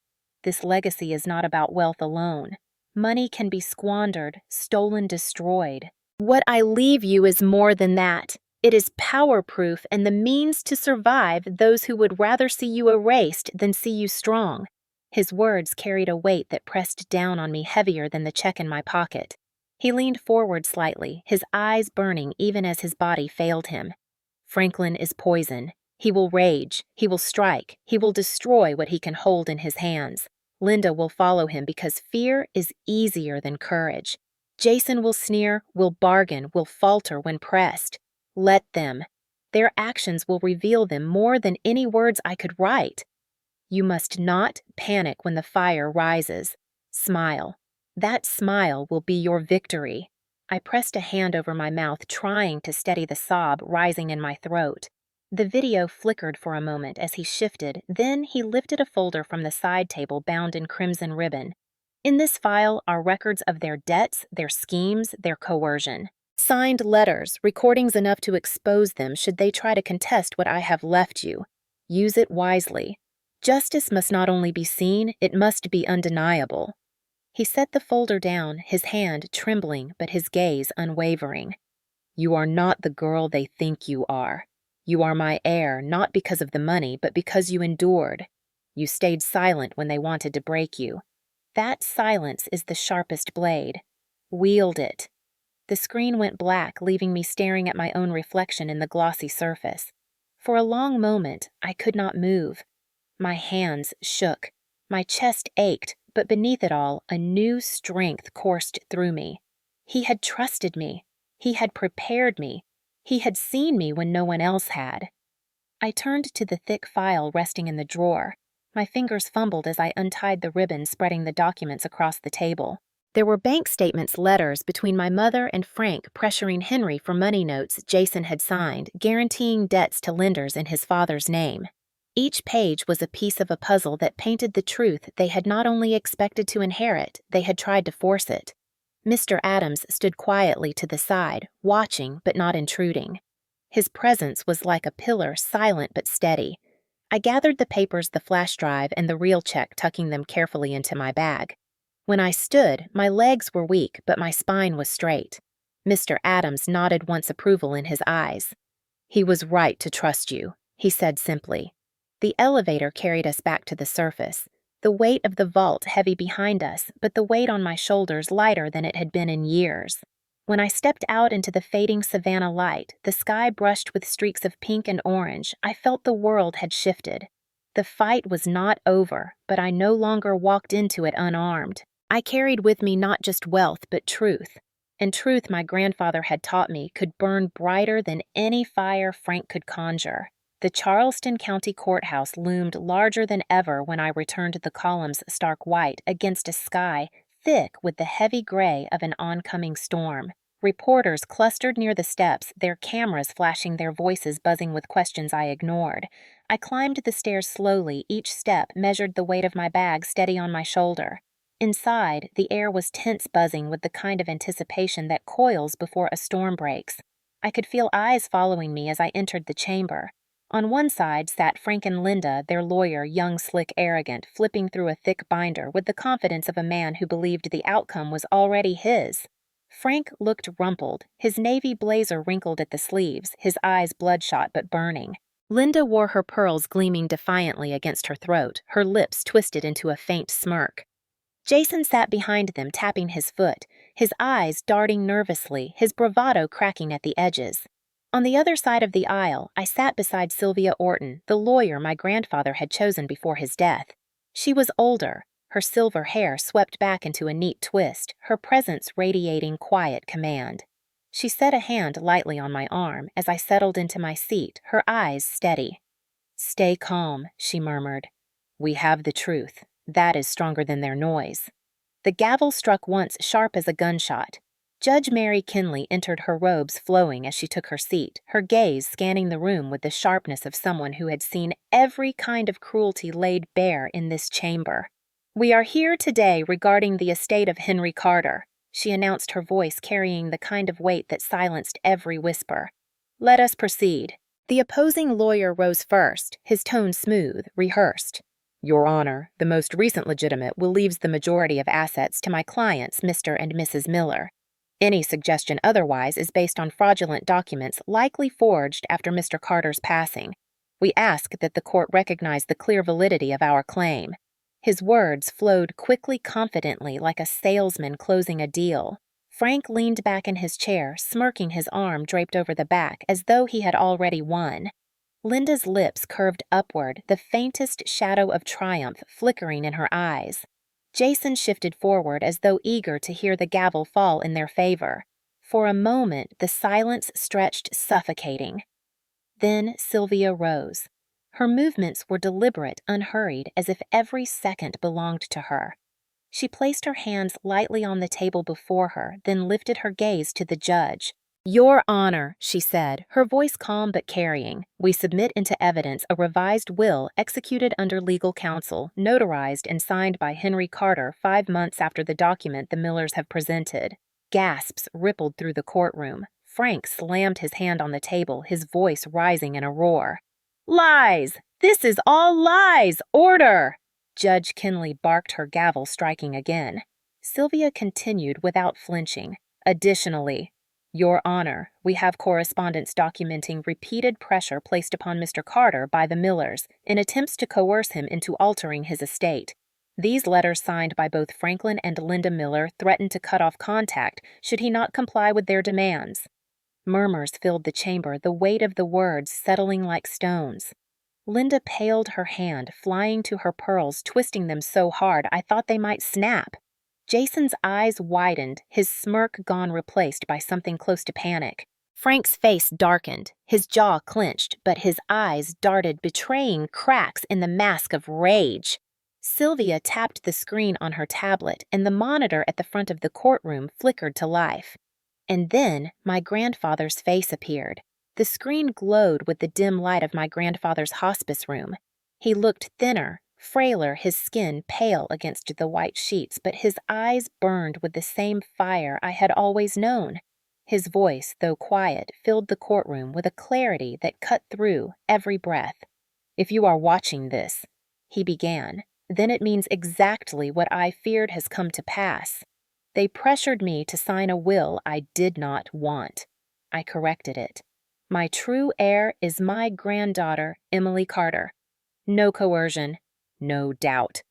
This legacy is not about wealth alone. Money can be squandered, stolen, destroyed. What I leave you is more than that. It is power-proof and the means to survive those who would rather see you erased than see you strong. His words carried a weight that pressed down on me heavier than the check in my pocket. He leaned forward slightly, his eyes burning even as his body failed him. Franklin is poison. He will rage. He will strike. He will destroy what he can hold in his hands. Linda will follow him because fear is easier than courage. Jason will sneer, will bargain, will falter when pressed. Let them. Their actions will reveal them more than any words I could write. You must not panic when the fire rises. Smile. That smile will be your victory. I pressed a hand over my mouth, trying to steady the sob rising in my throat. The video flickered for a moment as he shifted, then he lifted a folder from the side table bound in crimson ribbon. In this file are records of their debts, their schemes, their coercion. Signed letters, recordings enough to expose them should they try to contest what I have left you. Use it wisely. Justice must not only be seen, it must be undeniable. He set the folder down, his hand trembling but his gaze unwavering. You are not the girl they think you are. You are my heir, not because of the money, but because you endured. You stayed silent when they wanted to break you. That silence is the sharpest blade. Wield it. The screen went black, leaving me staring at my own reflection in the glossy surface. For a long moment, I could not move. My hands shook. My chest ached, but beneath it all, a new strength coursed through me. He had trusted me. He had prepared me. He had seen me when no one else had. I turned to the thick file resting in the drawer. My fingers fumbled as I untied the ribbon spreading the documents across the table. There were bank statements, letters between my mother and Frank pressuring Henry for money notes Jason had signed, guaranteeing debts to lenders in his father's name. Each page was a piece of a puzzle that painted the truth they had not only expected to inherit, they had tried to force it. Mr. Adams stood quietly to the side, watching but not intruding. His presence was like a pillar, silent but steady. I gathered the papers, the flash drive, and the real check, tucking them carefully into my bag. When I stood, my legs were weak, but my spine was straight. Mr. Adams nodded once approval in his eyes. He was right to trust you, he said simply. The elevator carried us back to the surface. the weight of the vault heavy behind us, but the weight on my shoulders lighter than it had been in years. When I stepped out into the fading savannah light, the sky brushed with streaks of pink and orange, I felt the world had shifted. The fight was not over, but I no longer walked into it unarmed. I carried with me not just wealth, but truth. And truth, my grandfather had taught me, could burn brighter than any fire Frank could conjure. The Charleston County Courthouse loomed larger than ever when I returned the columns stark white against a sky thick with the heavy gray of an oncoming storm. Reporters clustered near the steps, their cameras flashing, their voices buzzing with questions I ignored. I climbed the stairs slowly, each step measured the weight of my bag steady on my shoulder. Inside, the air was tense, buzzing with the kind of anticipation that coils before a storm breaks. I could feel eyes following me as I entered the chamber. On one side sat Frank and Linda, their lawyer, young, slick, arrogant, flipping through a thick binder with the confidence of a man who believed the outcome was already his. Frank looked rumpled, his navy blazer wrinkled at the sleeves, his eyes bloodshot but burning. Linda wore her pearls gleaming defiantly against her throat, her lips twisted into a faint smirk. Jason sat behind them, tapping his foot, his eyes darting nervously, his bravado cracking at the edges. On the other side of the aisle, I sat beside Sylvia Orton, the lawyer my grandfather had chosen before his death. She was older, her silver hair swept back into a neat twist, her presence radiating quiet command. She set a hand lightly on my arm as I settled into my seat, her eyes steady. "Stay calm," she murmured. "We have the truth. That is stronger than their noise." The gavel struck once, sharp as a gunshot. Judge Mary Kinley entered, her robes flowing as she took her seat, her gaze scanning the room with the sharpness of someone who had seen every kind of cruelty laid bare in this chamber. "We are here today regarding the estate of Henry Carter," she announced, her voice carrying the kind of weight that silenced every whisper. "Let us proceed." The opposing lawyer rose first, his tone smooth, rehearsed. "Your Honor, the most recent legitimate will leaves the majority of assets to my clients, Mr. and Mrs. Miller. Any suggestion otherwise is based on fraudulent documents likely forged after Mr. Carter's passing. We ask that the court recognize the clear validity of our claim." His words flowed quickly, confidently, like a salesman closing a deal. Frank leaned back in his chair, smirking, his arm draped over the back, as though he had already won. Linda's lips curved upward, the faintest shadow of triumph flickering in her eyes. Jason shifted forward as though eager to hear the gavel fall in their favor. For a moment, the silence stretched suffocating. Then Sylvia rose. Her movements were deliberate, unhurried, as if every second belonged to her. She placed her hands lightly on the table before her, then lifted her gaze to the judge. "Your Honor," she said, her voice calm but carrying, "we submit into evidence a revised will executed under legal counsel, notarized and signed by Henry Carter 5 months after the document the Millers have presented." Gasps rippled through the courtroom. Frank slammed his hand on the table, his voice rising in a roar. "Lies! This is all lies! Order!" Judge Kinley barked, her gavel striking again. Sylvia continued without flinching. "Additionally, Your Honor, we have correspondence documenting repeated pressure placed upon Mr. Carter by the Millers in attempts to coerce him into altering his estate. These letters, signed by both Franklin and Linda Miller, threatened to cut off contact should he not comply with their demands." Murmurs filled the chamber, the weight of the words settling like stones. Linda paled, her hand flying to her pearls, twisting them so hard I thought they might snap. Jason's eyes widened, his smirk gone, replaced by something close to panic. Frank's face darkened, his jaw clenched, but his eyes darted, betraying cracks in the mask of rage. Sylvia tapped the screen on her tablet, and the monitor at the front of the courtroom flickered to life. And then my grandfather's face appeared. The screen glowed with the dim light of my grandfather's hospice room. He looked thinner, frailer, his skin pale against the white sheets, but his eyes burned with the same fire I had always known. His voice, though quiet, filled the courtroom with a clarity that cut through every breath. "If you are watching this," he began, "then it means exactly what I feared has come to pass. They pressured me to sign a will I did not want. I corrected it. My true heir is my granddaughter, Emily Carter. No coercion, no doubt.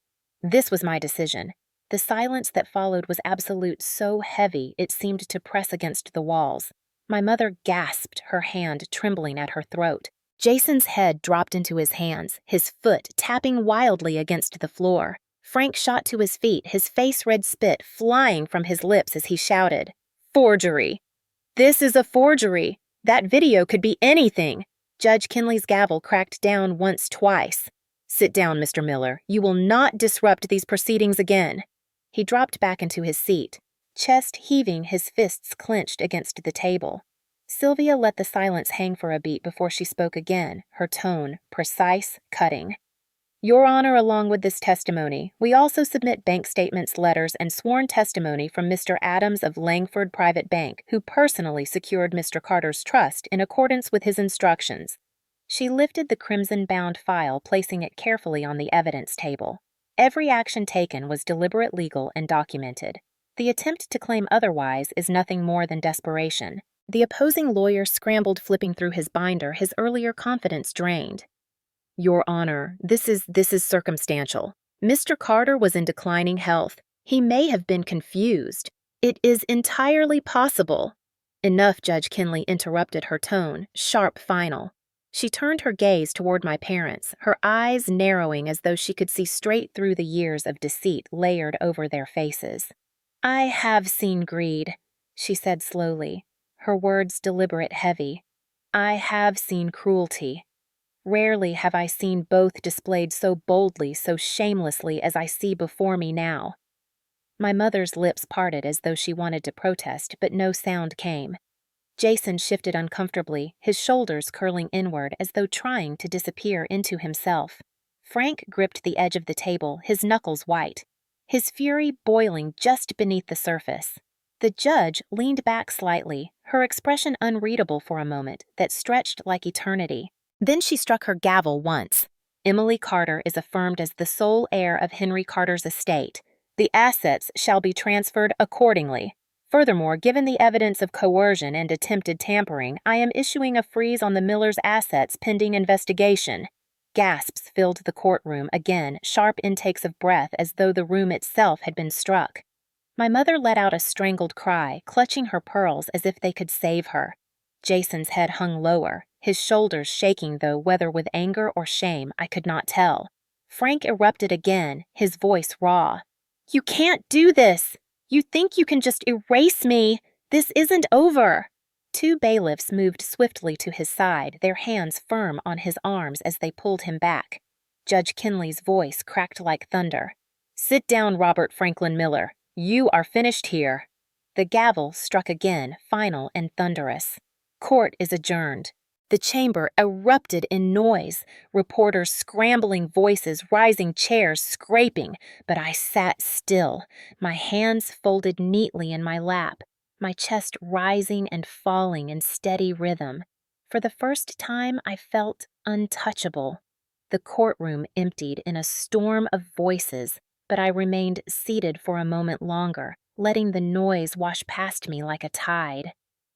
This was my decision. The silence that followed was absolute, so heavy it seemed to press against the walls. My mother gasped, her hand trembling at her throat. Jason's head dropped into his hands, his foot tapping wildly against the floor. Frank shot to his feet, his face red spit flying from his lips as he shouted, "Forgery! This is a forgery! That video could be anything!" Judge Kinley's gavel cracked down once, twice. "Sit down, Mr. Miller. You will not disrupt these proceedings again." He dropped back into his seat, chest heaving, his fists clenched against the table. Sylvia let the silence hang for a beat before she spoke again, her tone precise, cutting. "Your Honor, along with this testimony, we also submit bank statements, letters, and sworn testimony from Mr. Adams of Langford Private Bank, who personally secured Mr. Carter's trust in accordance with his instructions." She lifted the crimson-bound file, placing it carefully on the evidence table. Every action taken was deliberate, legal, and documented. The attempt to claim otherwise is nothing more than desperation. The opposing lawyer scrambled, flipping through his binder, his earlier confidence drained. "Your Honor, this is circumstantial. Mr. Carter was in declining health. He may have been confused. It is entirely possible." "Enough," Judge Kinley interrupted, her tone sharp, final. She turned her gaze toward my parents, her eyes narrowing as though she could see straight through the years of deceit layered over their faces. "I have seen greed," she said slowly, her words deliberate, heavy. "I have seen cruelty. Rarely have I seen both displayed so boldly, so shamelessly as I see before me now." My mother's lips parted as though she wanted to protest, but no sound came. Jason shifted uncomfortably, his shoulders curling inward as though trying to disappear into himself. Frank gripped the edge of the table, his knuckles white, his fury boiling just beneath the surface. The judge leaned back slightly, her expression unreadable for a moment that stretched like eternity. Then she struck her gavel once. "Emily Carter is affirmed as the sole heir of Henry Carter's estate. The assets shall be transferred accordingly. Furthermore, given the evidence of coercion and attempted tampering, I am issuing a freeze on the Millers' assets pending investigation." Gasps filled the courtroom, again, sharp intakes of breath as though the room itself had been struck. My mother let out a strangled cry, clutching her pearls as if they could save her. Jason's head hung lower, his shoulders shaking, though whether with anger or shame I could not tell. Frank erupted again, his voice raw. "You can't do this! You think you can just erase me! This isn't over!" Two bailiffs moved swiftly to his side, their hands firm on his arms as they pulled him back. Judge Kinley's voice cracked like thunder. "Sit down, Robert Franklin Miller. You are finished here." The gavel struck again, final and thunderous. Court is adjourned. The chamber erupted in noise, reporters scrambling, voices rising, chairs scraping, but I sat still, my hands folded neatly in my lap, my chest rising and falling in steady rhythm. For the first time, I felt untouchable. The courtroom emptied in a storm of voices, but I remained seated for a moment longer, letting the noise wash past me like a tide.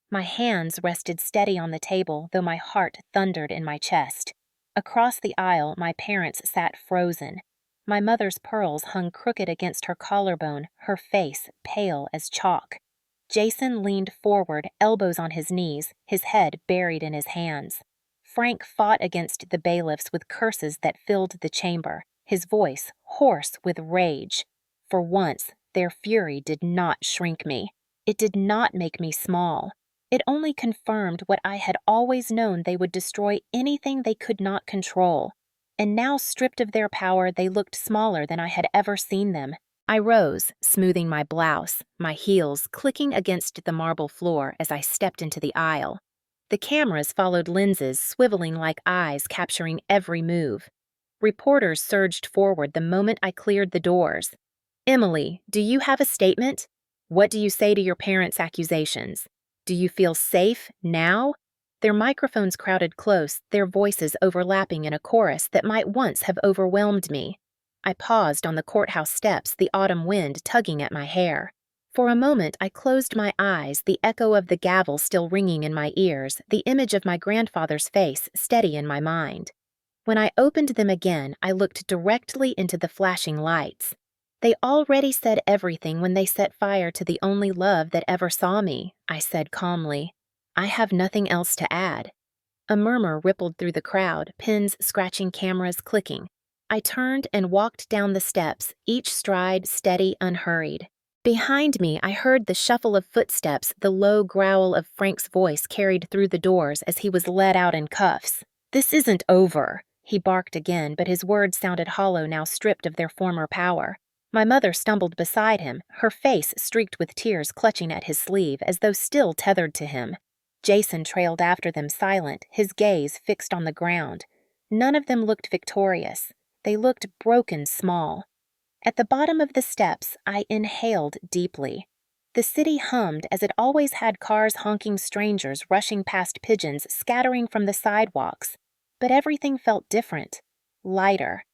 My hands rested steady on the table, though my heart thundered in my chest. Across the aisle, my parents sat frozen. My mother's pearls hung crooked against her collarbone, her face pale as chalk. Jason leaned forward, elbows on his knees, his head buried in his hands. Frank fought against the bailiffs with curses that filled the chamber, his voice hoarse with rage. For once, their fury did not shrink me. It did not make me small. It only confirmed what I had always known: they would destroy anything they could not control. And now, stripped of their power, they looked smaller than I had ever seen them. I rose, smoothing my blouse, my heels clicking against the marble floor as I stepped into the aisle. The cameras followed lenses, swiveling like eyes, capturing every move. Reporters surged forward the moment I cleared the doors. "Emily, do you have a statement? What do you say to your parents' accusations? Do you feel safe now?" Their microphones crowded close, their voices overlapping in a chorus that might once have overwhelmed me. I paused on the courthouse steps, the autumn wind tugging at my hair. For a moment, I closed my eyes, the echo of the gavel still ringing in my ears, the image of my grandfather's face steady in my mind. When I opened them again, I looked directly into the flashing lights. They already said everything when they set fire to the only love that ever saw me, I said calmly. I have nothing else to add. A murmur rippled through the crowd, pins scratching, cameras clicking. I turned and walked down the steps, each stride steady, unhurried. Behind me, I heard the shuffle of footsteps, the low growl of Frank's voice carried through the doors as he was led out in cuffs. "This isn't over," he barked again, but his words sounded hollow now, stripped of their former power. My mother stumbled beside him, her face streaked with tears, clutching at his sleeve as though still tethered to him. Jason trailed after them, silent, his gaze fixed on the ground. None of them looked victorious. They looked broken small. At the bottom of the steps, I inhaled deeply. The city hummed as it always had, cars honking, strangers rushing past, pigeons scattering from the sidewalks. But everything felt different, lighter.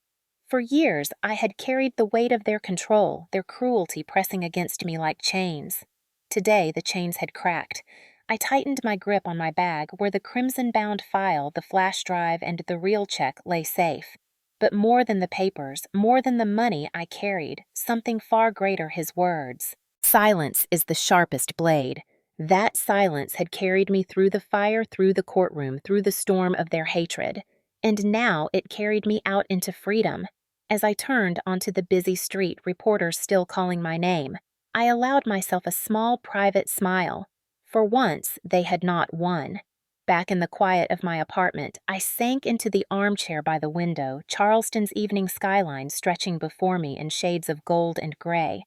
For years, I had carried the weight of their control, their cruelty pressing against me like chains. Today, the chains had cracked. I tightened my grip on my bag where the crimson-bound file, the flash drive, and the real check lay safe. But more than the papers, more than the money I carried, something far greater, his words. Silence is the sharpest blade. That silence had carried me through the fire, through the courtroom, through the storm of their hatred. And now it carried me out into freedom. As I turned onto the busy street, reporters still calling my name, I allowed myself a small private smile. For once, they had not won. Back in the quiet of my apartment, I sank into the armchair by the window, Charleston's evening skyline stretching before me in shades of gold and gray.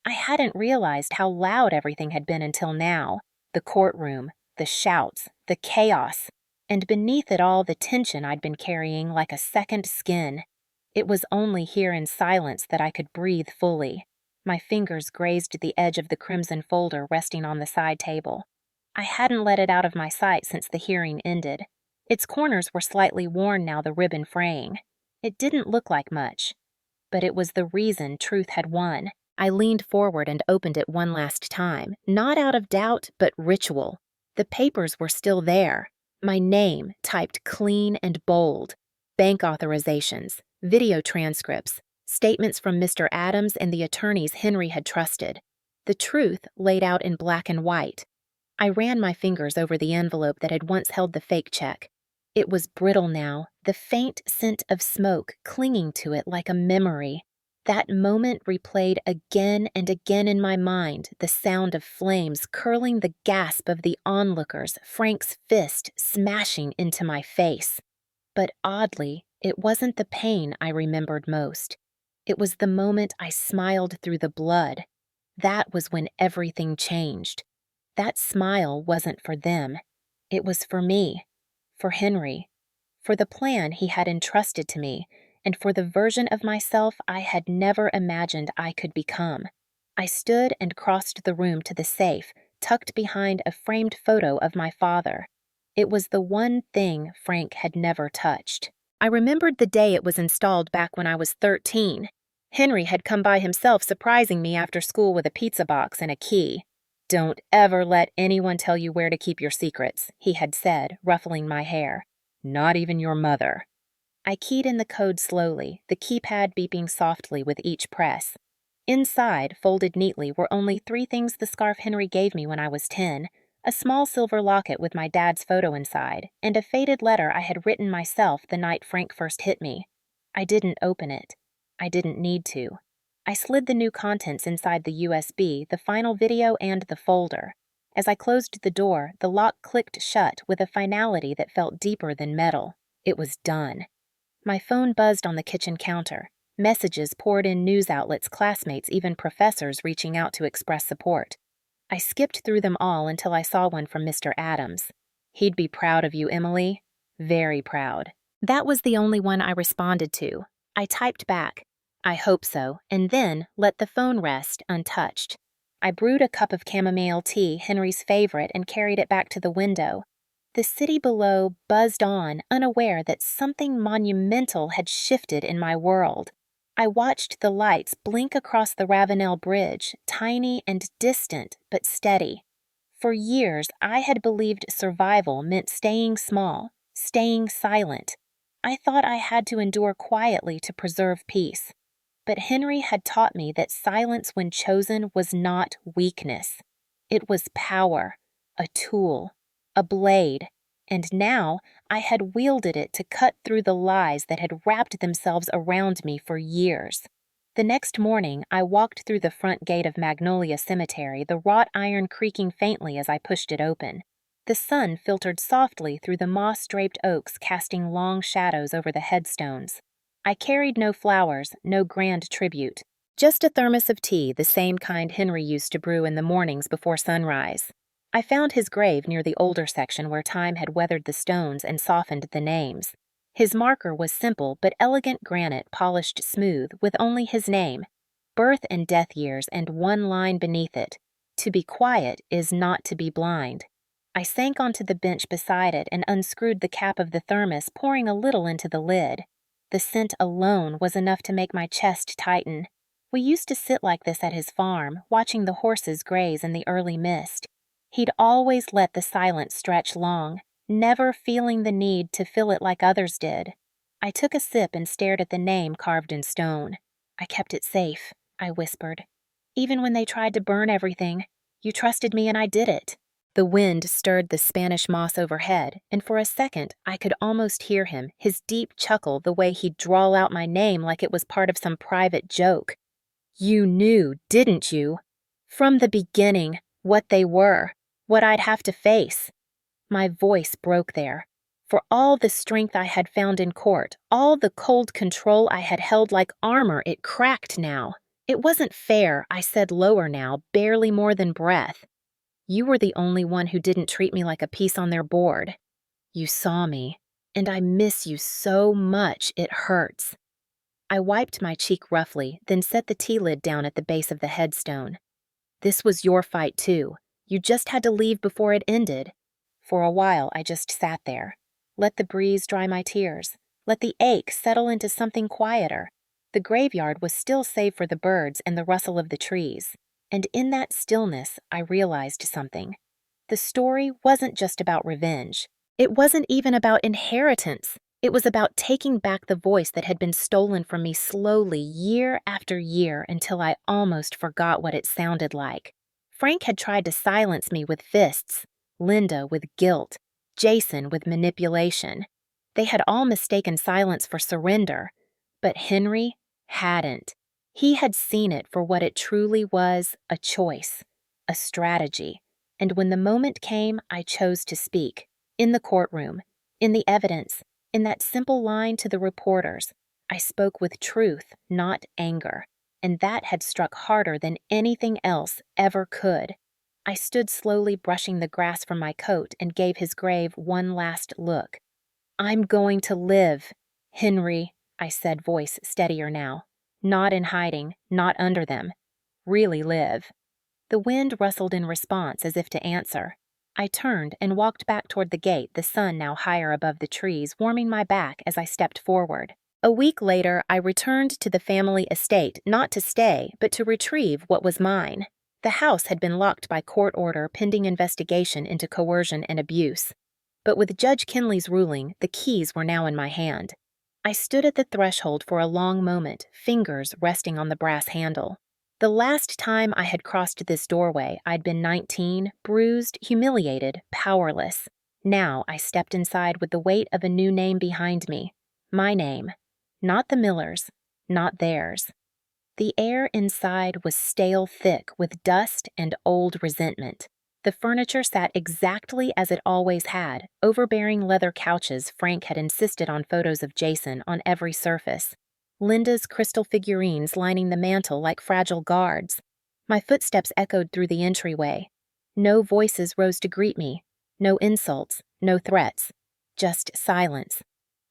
I hadn't realized how loud everything had been until now. The courtroom, the shouts, the chaos, and beneath it all the tension I'd been carrying like a second skin. It was only here in silence that I could breathe fully. My fingers grazed the edge of the crimson folder resting on the side table. I hadn't let it out of my sight since the hearing ended. Its corners were slightly worn now, the ribbon fraying. It didn't look like much, but it was the reason truth had won. I leaned forward and opened it one last time, not out of doubt, but ritual. The papers were still there. My name typed clean and bold. Bank authorizations, video transcripts, statements from Mr. Adams and the attorneys Henry had trusted. The truth laid out in black and white. I ran my fingers over the envelope that had once held the fake check. It was brittle now, the faint scent of smoke clinging to it like a memory. That moment replayed again and again in my mind, the sound of flames curling, the gasp of the onlookers, Frank's fist smashing into my face. But oddly, it wasn't the pain I remembered most. It was the moment I smiled through the blood. That was when everything changed. That smile wasn't for them. It was for me, for Henry, for the plan he had entrusted to me, and for the version of myself I had never imagined I could become. I stood and crossed the room to the safe, tucked behind a framed photo of my father. It was the one thing Frank had never touched. I remembered the day it was installed back when I was 13. Henry had come by himself, surprising me after school with a pizza box and a key. "Don't ever let anyone tell you where to keep your secrets," he had said, ruffling my hair. "Not even your mother." I keyed in the code slowly, the keypad beeping softly with each press. Inside, folded neatly, were only 3 things: the scarf Henry gave me when I was 10, a small silver locket with my dad's photo inside, and a faded letter I had written myself the night Frank first hit me. I didn't open it. I didn't need to. I slid the new contents inside the USB, the final video, and the folder. As I closed the door, the lock clicked shut with a finality that felt deeper than metal. It was done. My phone buzzed on the kitchen counter. Messages poured in, news outlets, classmates, even professors reaching out to express support. I skipped through them all until I saw one from Mr. Adams. "He'd be proud of you, Emily. Very proud." That was the only one I responded to. I typed back, "I hope so," and then let the phone rest untouched. I brewed a cup of chamomile tea, Henry's favorite, and carried it back to the window. The city below buzzed on, unaware that something monumental had shifted in my world. I watched the lights blink across the Ravenel Bridge, tiny and distant but steady. For years, I had believed survival meant staying small, staying silent. I thought I had to endure quietly to preserve peace. But Henry had taught me that silence when chosen was not weakness. It was power, a tool, a blade, and now I had wielded it to cut through the lies that had wrapped themselves around me for years. The next morning, I walked through the front gate of Magnolia Cemetery, the wrought iron creaking faintly as I pushed it open. The sun filtered softly through the moss-draped oaks, casting long shadows over the headstones. I carried no flowers, no grand tribute, just a thermos of tea, the same kind Henry used to brew in the mornings before sunrise. I found his grave near the older section where time had weathered the stones and softened the names. His marker was simple but elegant granite polished smooth with only his name, birth and death years, and one line beneath it: "To be quiet is not to be blind." I sank onto the bench beside it and unscrewed the cap of the thermos, pouring a little into the lid. The scent alone was enough to make my chest tighten. We used to sit like this at his farm, watching the horses graze in the early mist. He'd always let the silence stretch long, never feeling the need to fill it like others did. I took a sip and stared at the name carved in stone. "I kept it safe," I whispered. "Even when they tried to burn everything, you trusted me and I did it." The wind stirred the Spanish moss overhead, and for a second I could almost hear him, his deep chuckle, the way he'd drawl out my name like it was part of some private joke. "You knew, didn't you? From the beginning, what they were, what I'd have to face." My voice broke there. For all the strength I had found in court, all the cold control I had held like armor, it cracked now. "It wasn't fair," I said lower now, barely more than breath. "You were the only one who didn't treat me like a piece on their board. You saw me, and I miss you so much it hurts." I wiped my cheek roughly, then set the tea lid down at the base of the headstone. "This was your fight too. You just had to leave before it ended." For a while I just sat there. Let the breeze dry my tears. Let the ache settle into something quieter. The graveyard was still save for the birds and the rustle of the trees. And in that stillness, I realized something. The story wasn't just about revenge. It wasn't even about inheritance. It was about taking back the voice that had been stolen from me slowly, year after year, until I almost forgot what it sounded like. Frank had tried to silence me with fists, Linda with guilt, Jason with manipulation. They had all mistaken silence for surrender, but Henry hadn't. He had seen it for what it truly was: a choice, a strategy. And when the moment came, I chose to speak. In the courtroom, in the evidence, in that simple line to the reporters, I spoke with truth, not anger. And that had struck harder than anything else ever could. I stood slowly brushing the grass from my coat and gave his grave one last look. "I'm going to live, Henry," I said, voice steadier now. Not in hiding, not under them. Really live. The wind rustled in response as if to answer. I turned and walked back toward the gate, the sun now higher above the trees, warming my back as I stepped forward. A week later, I returned to the family estate, not to stay, but to retrieve what was mine. The house had been locked by court order pending investigation into coercion and abuse. But with Judge Kinley's ruling, the keys were now in my hand. I stood at the threshold for a long moment, fingers resting on the brass handle. The last time I had crossed this doorway, I'd been 19, bruised, humiliated, powerless. Now I stepped inside with the weight of a new name behind me. My name. Not the Millers, not theirs. The air inside was stale thick with dust and old resentment. The furniture sat exactly as it always had, overbearing leather couches Frank had insisted on photos of Jason on every surface. Linda's crystal figurines lining the mantel like fragile guards. My footsteps echoed through the entryway. No voices rose to greet me. No insults, no threats. Just silence.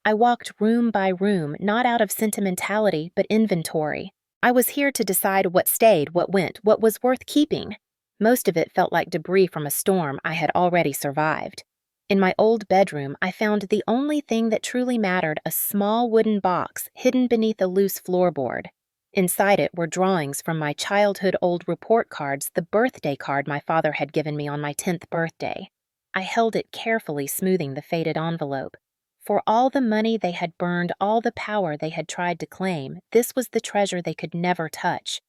I walked room by room, not out of sentimentality, but inventory. I was here to decide what stayed, what went, what was worth keeping. Most of it felt like debris from a storm I had already survived. In my old bedroom, I found the only thing that truly mattered: a small wooden box hidden beneath a loose floorboard. Inside it were drawings from my childhood old report cards, the birthday card my father had given me on my 10th birthday. I held it carefully, smoothing the faded envelope. For all the money they had burned, all the power they had tried to claim, this was the treasure they could never touch.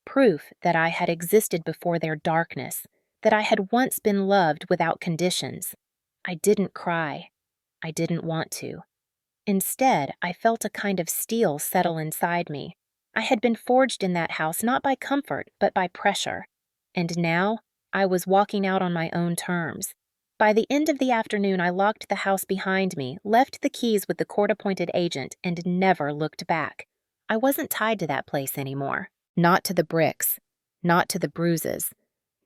Proof that I had existed before their darkness, that I had once been loved without conditions. I didn't cry. I didn't want to. Instead, I felt a kind of steel settle inside me. I had been forged in that house not by comfort, but by pressure. And now, I was walking out on my own terms. By the end of the afternoon, I locked the house behind me, left the keys with the court-appointed agent, and never looked back. I wasn't tied to that place anymore. Not to the bricks. Not to the bruises.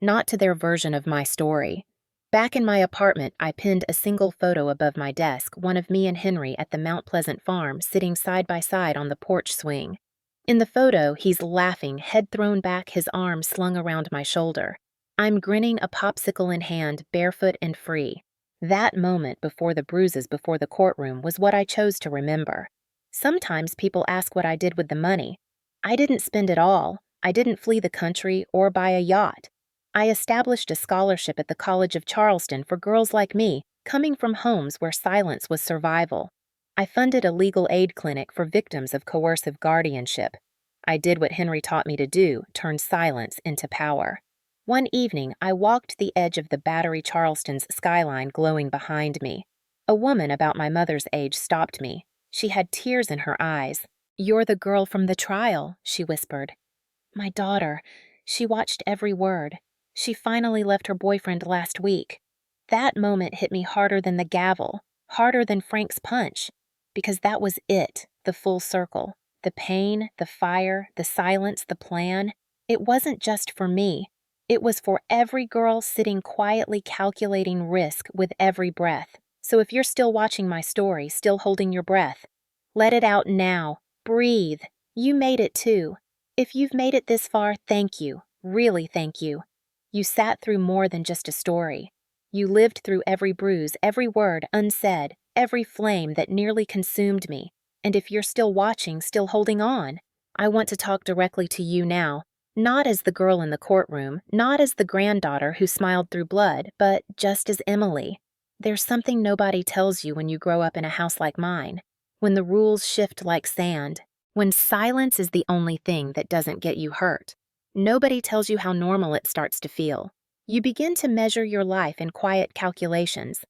Not to their version of my story. Back in my apartment, I pinned a single photo above my desk, one of me and Henry at the Mount Pleasant farm, sitting side by side on the porch swing. In the photo, he's laughing, head thrown back, his arm slung around my shoulder. I'm grinning, a popsicle in hand, barefoot and free. That moment before the bruises before the courtroom was what I chose to remember. Sometimes people ask what I did with the money. I didn't spend it all. I didn't flee the country or buy a yacht. I established a scholarship at the College of Charleston for girls like me, coming from homes where silence was survival. I funded a legal aid clinic for victims of coercive guardianship. I did what Henry taught me to do, turn silence into power. One evening, I walked the edge of the Battery Charleston's skyline glowing behind me. A woman about my mother's age stopped me. She had tears in her eyes. "You're the girl from the trial," she whispered. "My daughter. She watched every word. She finally left her boyfriend last week." That moment hit me harder than the gavel, harder than Frank's punch, because that was it, the full circle. The pain, the fire, the silence, the plan. It wasn't just for me. It was for every girl sitting quietly calculating risk with every breath. So if you're still watching my story, still holding your breath, let it out now. Breathe. You made it too. If you've made it this far, thank you. Really thank you. You sat through more than just a story. You lived through every bruise, every word unsaid, every flame that nearly consumed me. And if you're still watching, still holding on, I want to talk directly to you now. Not as the girl in the courtroom, not as the granddaughter who smiled through blood, but just as Emily. There's something nobody tells you when you grow up in a house like mine, when the rules shift like sand, when silence is the only thing that doesn't get you hurt. Nobody tells you how normal it starts to feel. You begin to measure your life in quiet calculations.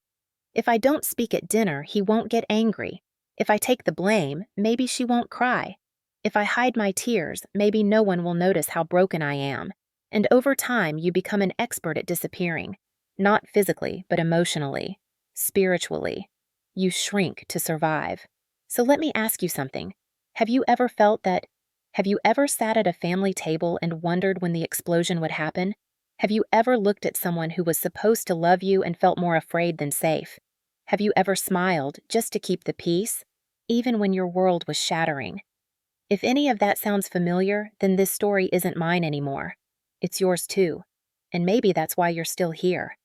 If I don't speak at dinner, he won't get angry. If I take the blame, maybe she won't cry. If I hide my tears, maybe no one will notice how broken I am. And over time, you become an expert at disappearing. Not physically, but emotionally, spiritually. You shrink to survive. So let me ask you something. Have you ever felt that? Have you ever sat at a family table and wondered when the explosion would happen? Have you ever looked at someone who was supposed to love you and felt more afraid than safe? Have you ever smiled just to keep the peace, even when your world was shattering? If any of that sounds familiar, then this story isn't mine anymore. It's yours too. And maybe that's why you're still here.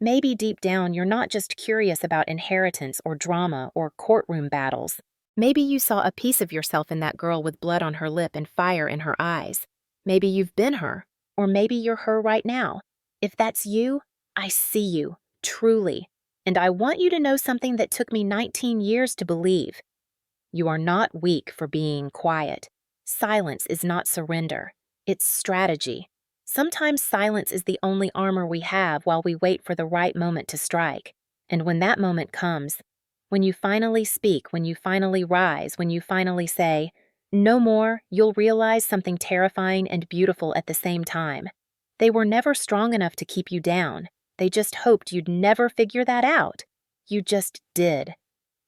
Maybe deep down you're not just curious about inheritance or drama or courtroom battles. Maybe you saw a piece of yourself in that girl with blood on her lip and fire in her eyes. Maybe you've been her, or maybe you're her right now. If that's you, I see you, truly. And I want you to know something that took me 19 years to believe. You are not weak for being quiet. Silence is not surrender. It's strategy. Sometimes silence is the only armor we have while we wait for the right moment to strike. And when that moment comes, when you finally speak, when you finally rise, when you finally say, "No more," you'll realize something terrifying and beautiful at the same time. They were never strong enough to keep you down. They just hoped you'd never figure that out. You just did.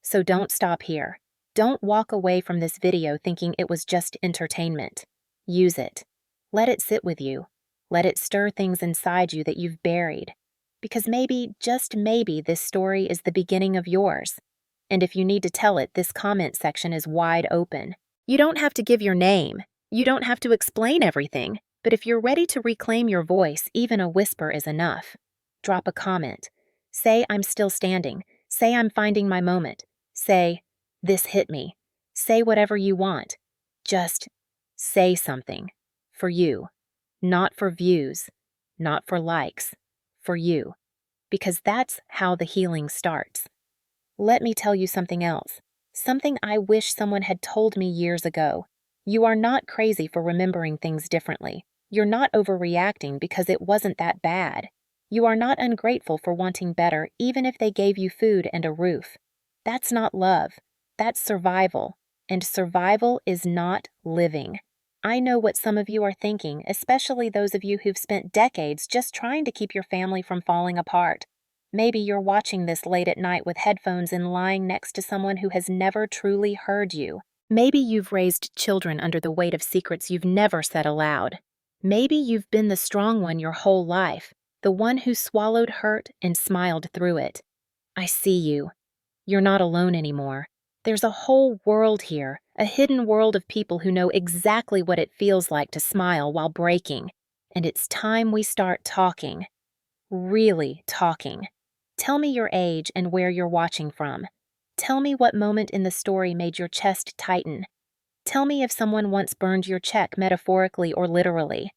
So don't stop here. Don't walk away from this video thinking it was just entertainment. Use it. Let it sit with you. Let it stir things inside you that you've buried. Because maybe, just maybe, this story is the beginning of yours. And if you need to tell it, this comment section is wide open. You don't have to give your name. You don't have to explain everything. But if you're ready to reclaim your voice, even a whisper is enough. Drop a comment. Say, "I'm still standing." Say, "I'm finding my moment." Say, "This hit me." Say whatever you want. Just say something. For you. Not for views. Not for likes. For you. Because that's how the healing starts. Let me tell you something else. Something I wish someone had told me years ago. You are not crazy for remembering things differently. You're not overreacting because it wasn't that bad. You are not ungrateful for wanting better even if they gave you food and a roof. That's not love. That's survival. And survival is not living. I know what some of you are thinking, especially those of you who've spent decades just trying to keep your family from falling apart. Maybe you're watching this late at night with headphones and lying next to someone who has never truly heard you. Maybe you've raised children under the weight of secrets you've never said aloud. Maybe you've been the strong one your whole life, the one who swallowed hurt and smiled through it. I see you. You're not alone anymore. There's a whole world here, a hidden world of people who know exactly what it feels like to smile while breaking. And it's time we start talking. Really talking. Tell me your age and where you're watching from. Tell me what moment in the story made your chest tighten. Tell me if someone once burned your check metaphorically or literally.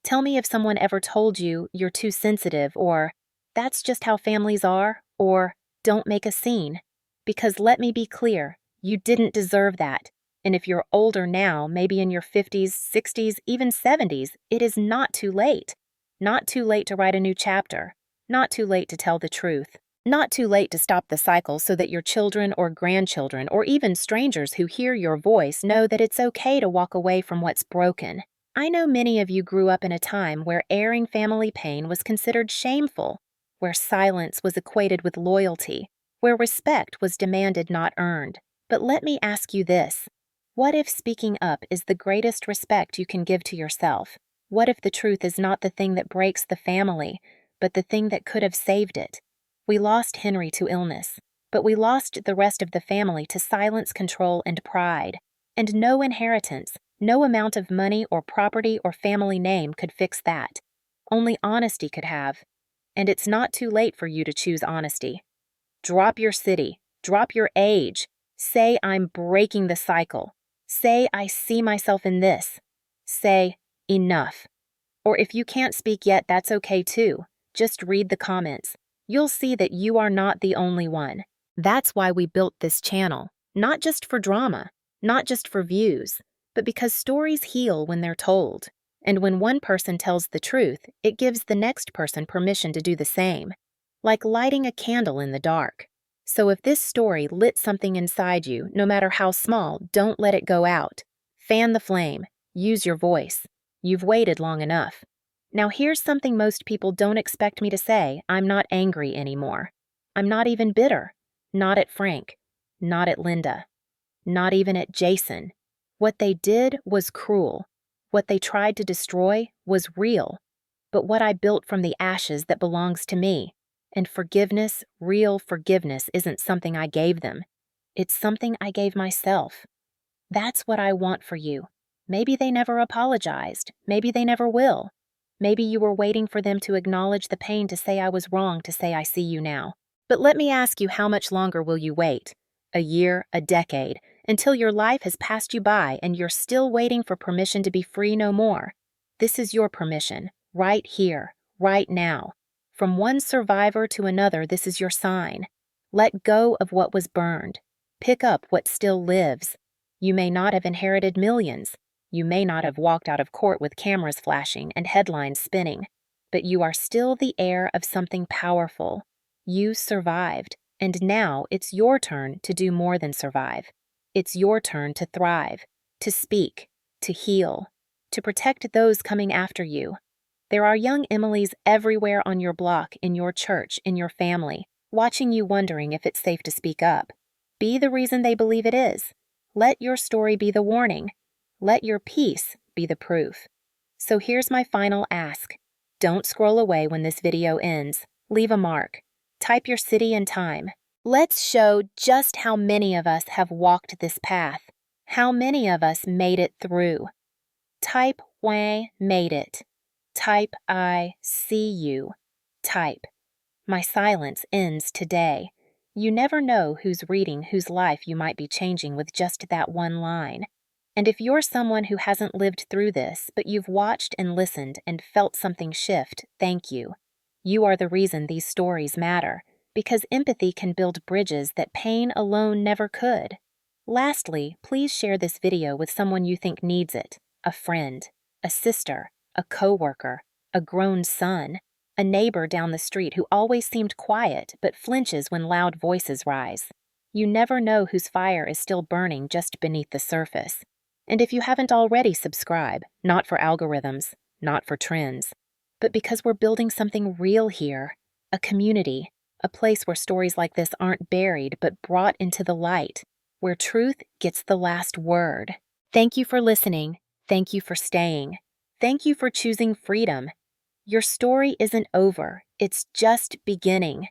Tell me if someone ever told you you're too sensitive or that's just how families are or don't make a scene. Because let me be clear, you didn't deserve that. And if you're older now, maybe in your 50s, 60s, even 70s, it is not too late. Not too late to write a new chapter. Not too late to tell the truth. Not too late to stop the cycle so that your children or grandchildren or even strangers who hear your voice know that it's okay to walk away from what's broken. I know many of you grew up in a time where airing family pain was considered shameful, where silence was equated with loyalty, where respect was demanded not earned. But let me ask you this. What if speaking up is the greatest respect you can give to yourself? What if the truth is not the thing that breaks the family, but the thing that could have saved it? We lost Henry to illness, but we lost the rest of the family to silence, control, and pride. And no inheritance, no amount of money or property or family name could fix that. Only honesty could have. And it's not too late for you to choose honesty. Drop your city. Drop your age. Say, I'm breaking the cycle. Say, I see myself in this. Say, enough. Or if you can't speak yet, that's okay too. Just read the comments. You'll see that you are not the only one. That's why we built this channel. Not just for drama, not just for views, but because stories heal when they're told. And when one person tells the truth, it gives the next person permission to do the same. Like lighting a candle in the dark. So if this story lit something inside you, no matter how small, don't let it go out. Fan the flame. Use your voice. You've waited long enough. Now here's something most people don't expect me to say. I'm not angry anymore. I'm not even bitter. Not at Frank. Not at Linda. Not even at Jason. What they did was cruel. What they tried to destroy was real. But what I built from the ashes that belongs to me. And forgiveness, real forgiveness, isn't something I gave them. It's something I gave myself. That's what I want for you. Maybe they never apologized. Maybe they never will. Maybe you were waiting for them to acknowledge the pain to say I was wrong, to say I see you now. But let me ask you, how much longer will you wait? A year, a decade, until your life has passed you by and you're still waiting for permission to be free no more. This is your permission, right here, right now. From one survivor to another, this is your sign. Let go of what was burned. Pick up what still lives. You may not have inherited millions. You may not have walked out of court with cameras flashing and headlines spinning. But you are still the heir of something powerful. You survived, and now it's your turn to do more than survive. It's your turn to thrive, to speak, to heal, to protect those coming after you. There are young Emilys everywhere on your block, in your church, in your family, watching you wondering if it's safe to speak up. Be the reason they believe it is. Let your story be the warning. Let your peace be the proof. So here's my final ask. Don't scroll away when this video ends. Leave a mark. Type your city and time. Let's show just how many of us have walked this path. How many of us made it through. Type "Wah, made it." Type "I see you." Type "My silence ends today." You never know who's reading, whose life you might be changing with just that one line. And if you're someone who hasn't lived through this, but you've watched and listened and felt something shift, thank you. You are the reason these stories matter, because empathy can build bridges that pain alone never could. Lastly, please share this video with someone you think needs it: a friend, a sister, a coworker, a grown son, a neighbor down the street who always seemed quiet but flinches when loud voices rise. You never know whose fire is still burning just beneath the surface. And if you haven't already, subscribe, not for algorithms, not for trends, but because we're building something real here, a community, a place where stories like this aren't buried but brought into the light, where truth gets the last word. Thank you for listening. Thank you for staying. Thank you for choosing freedom. Your story isn't over, it's just beginning.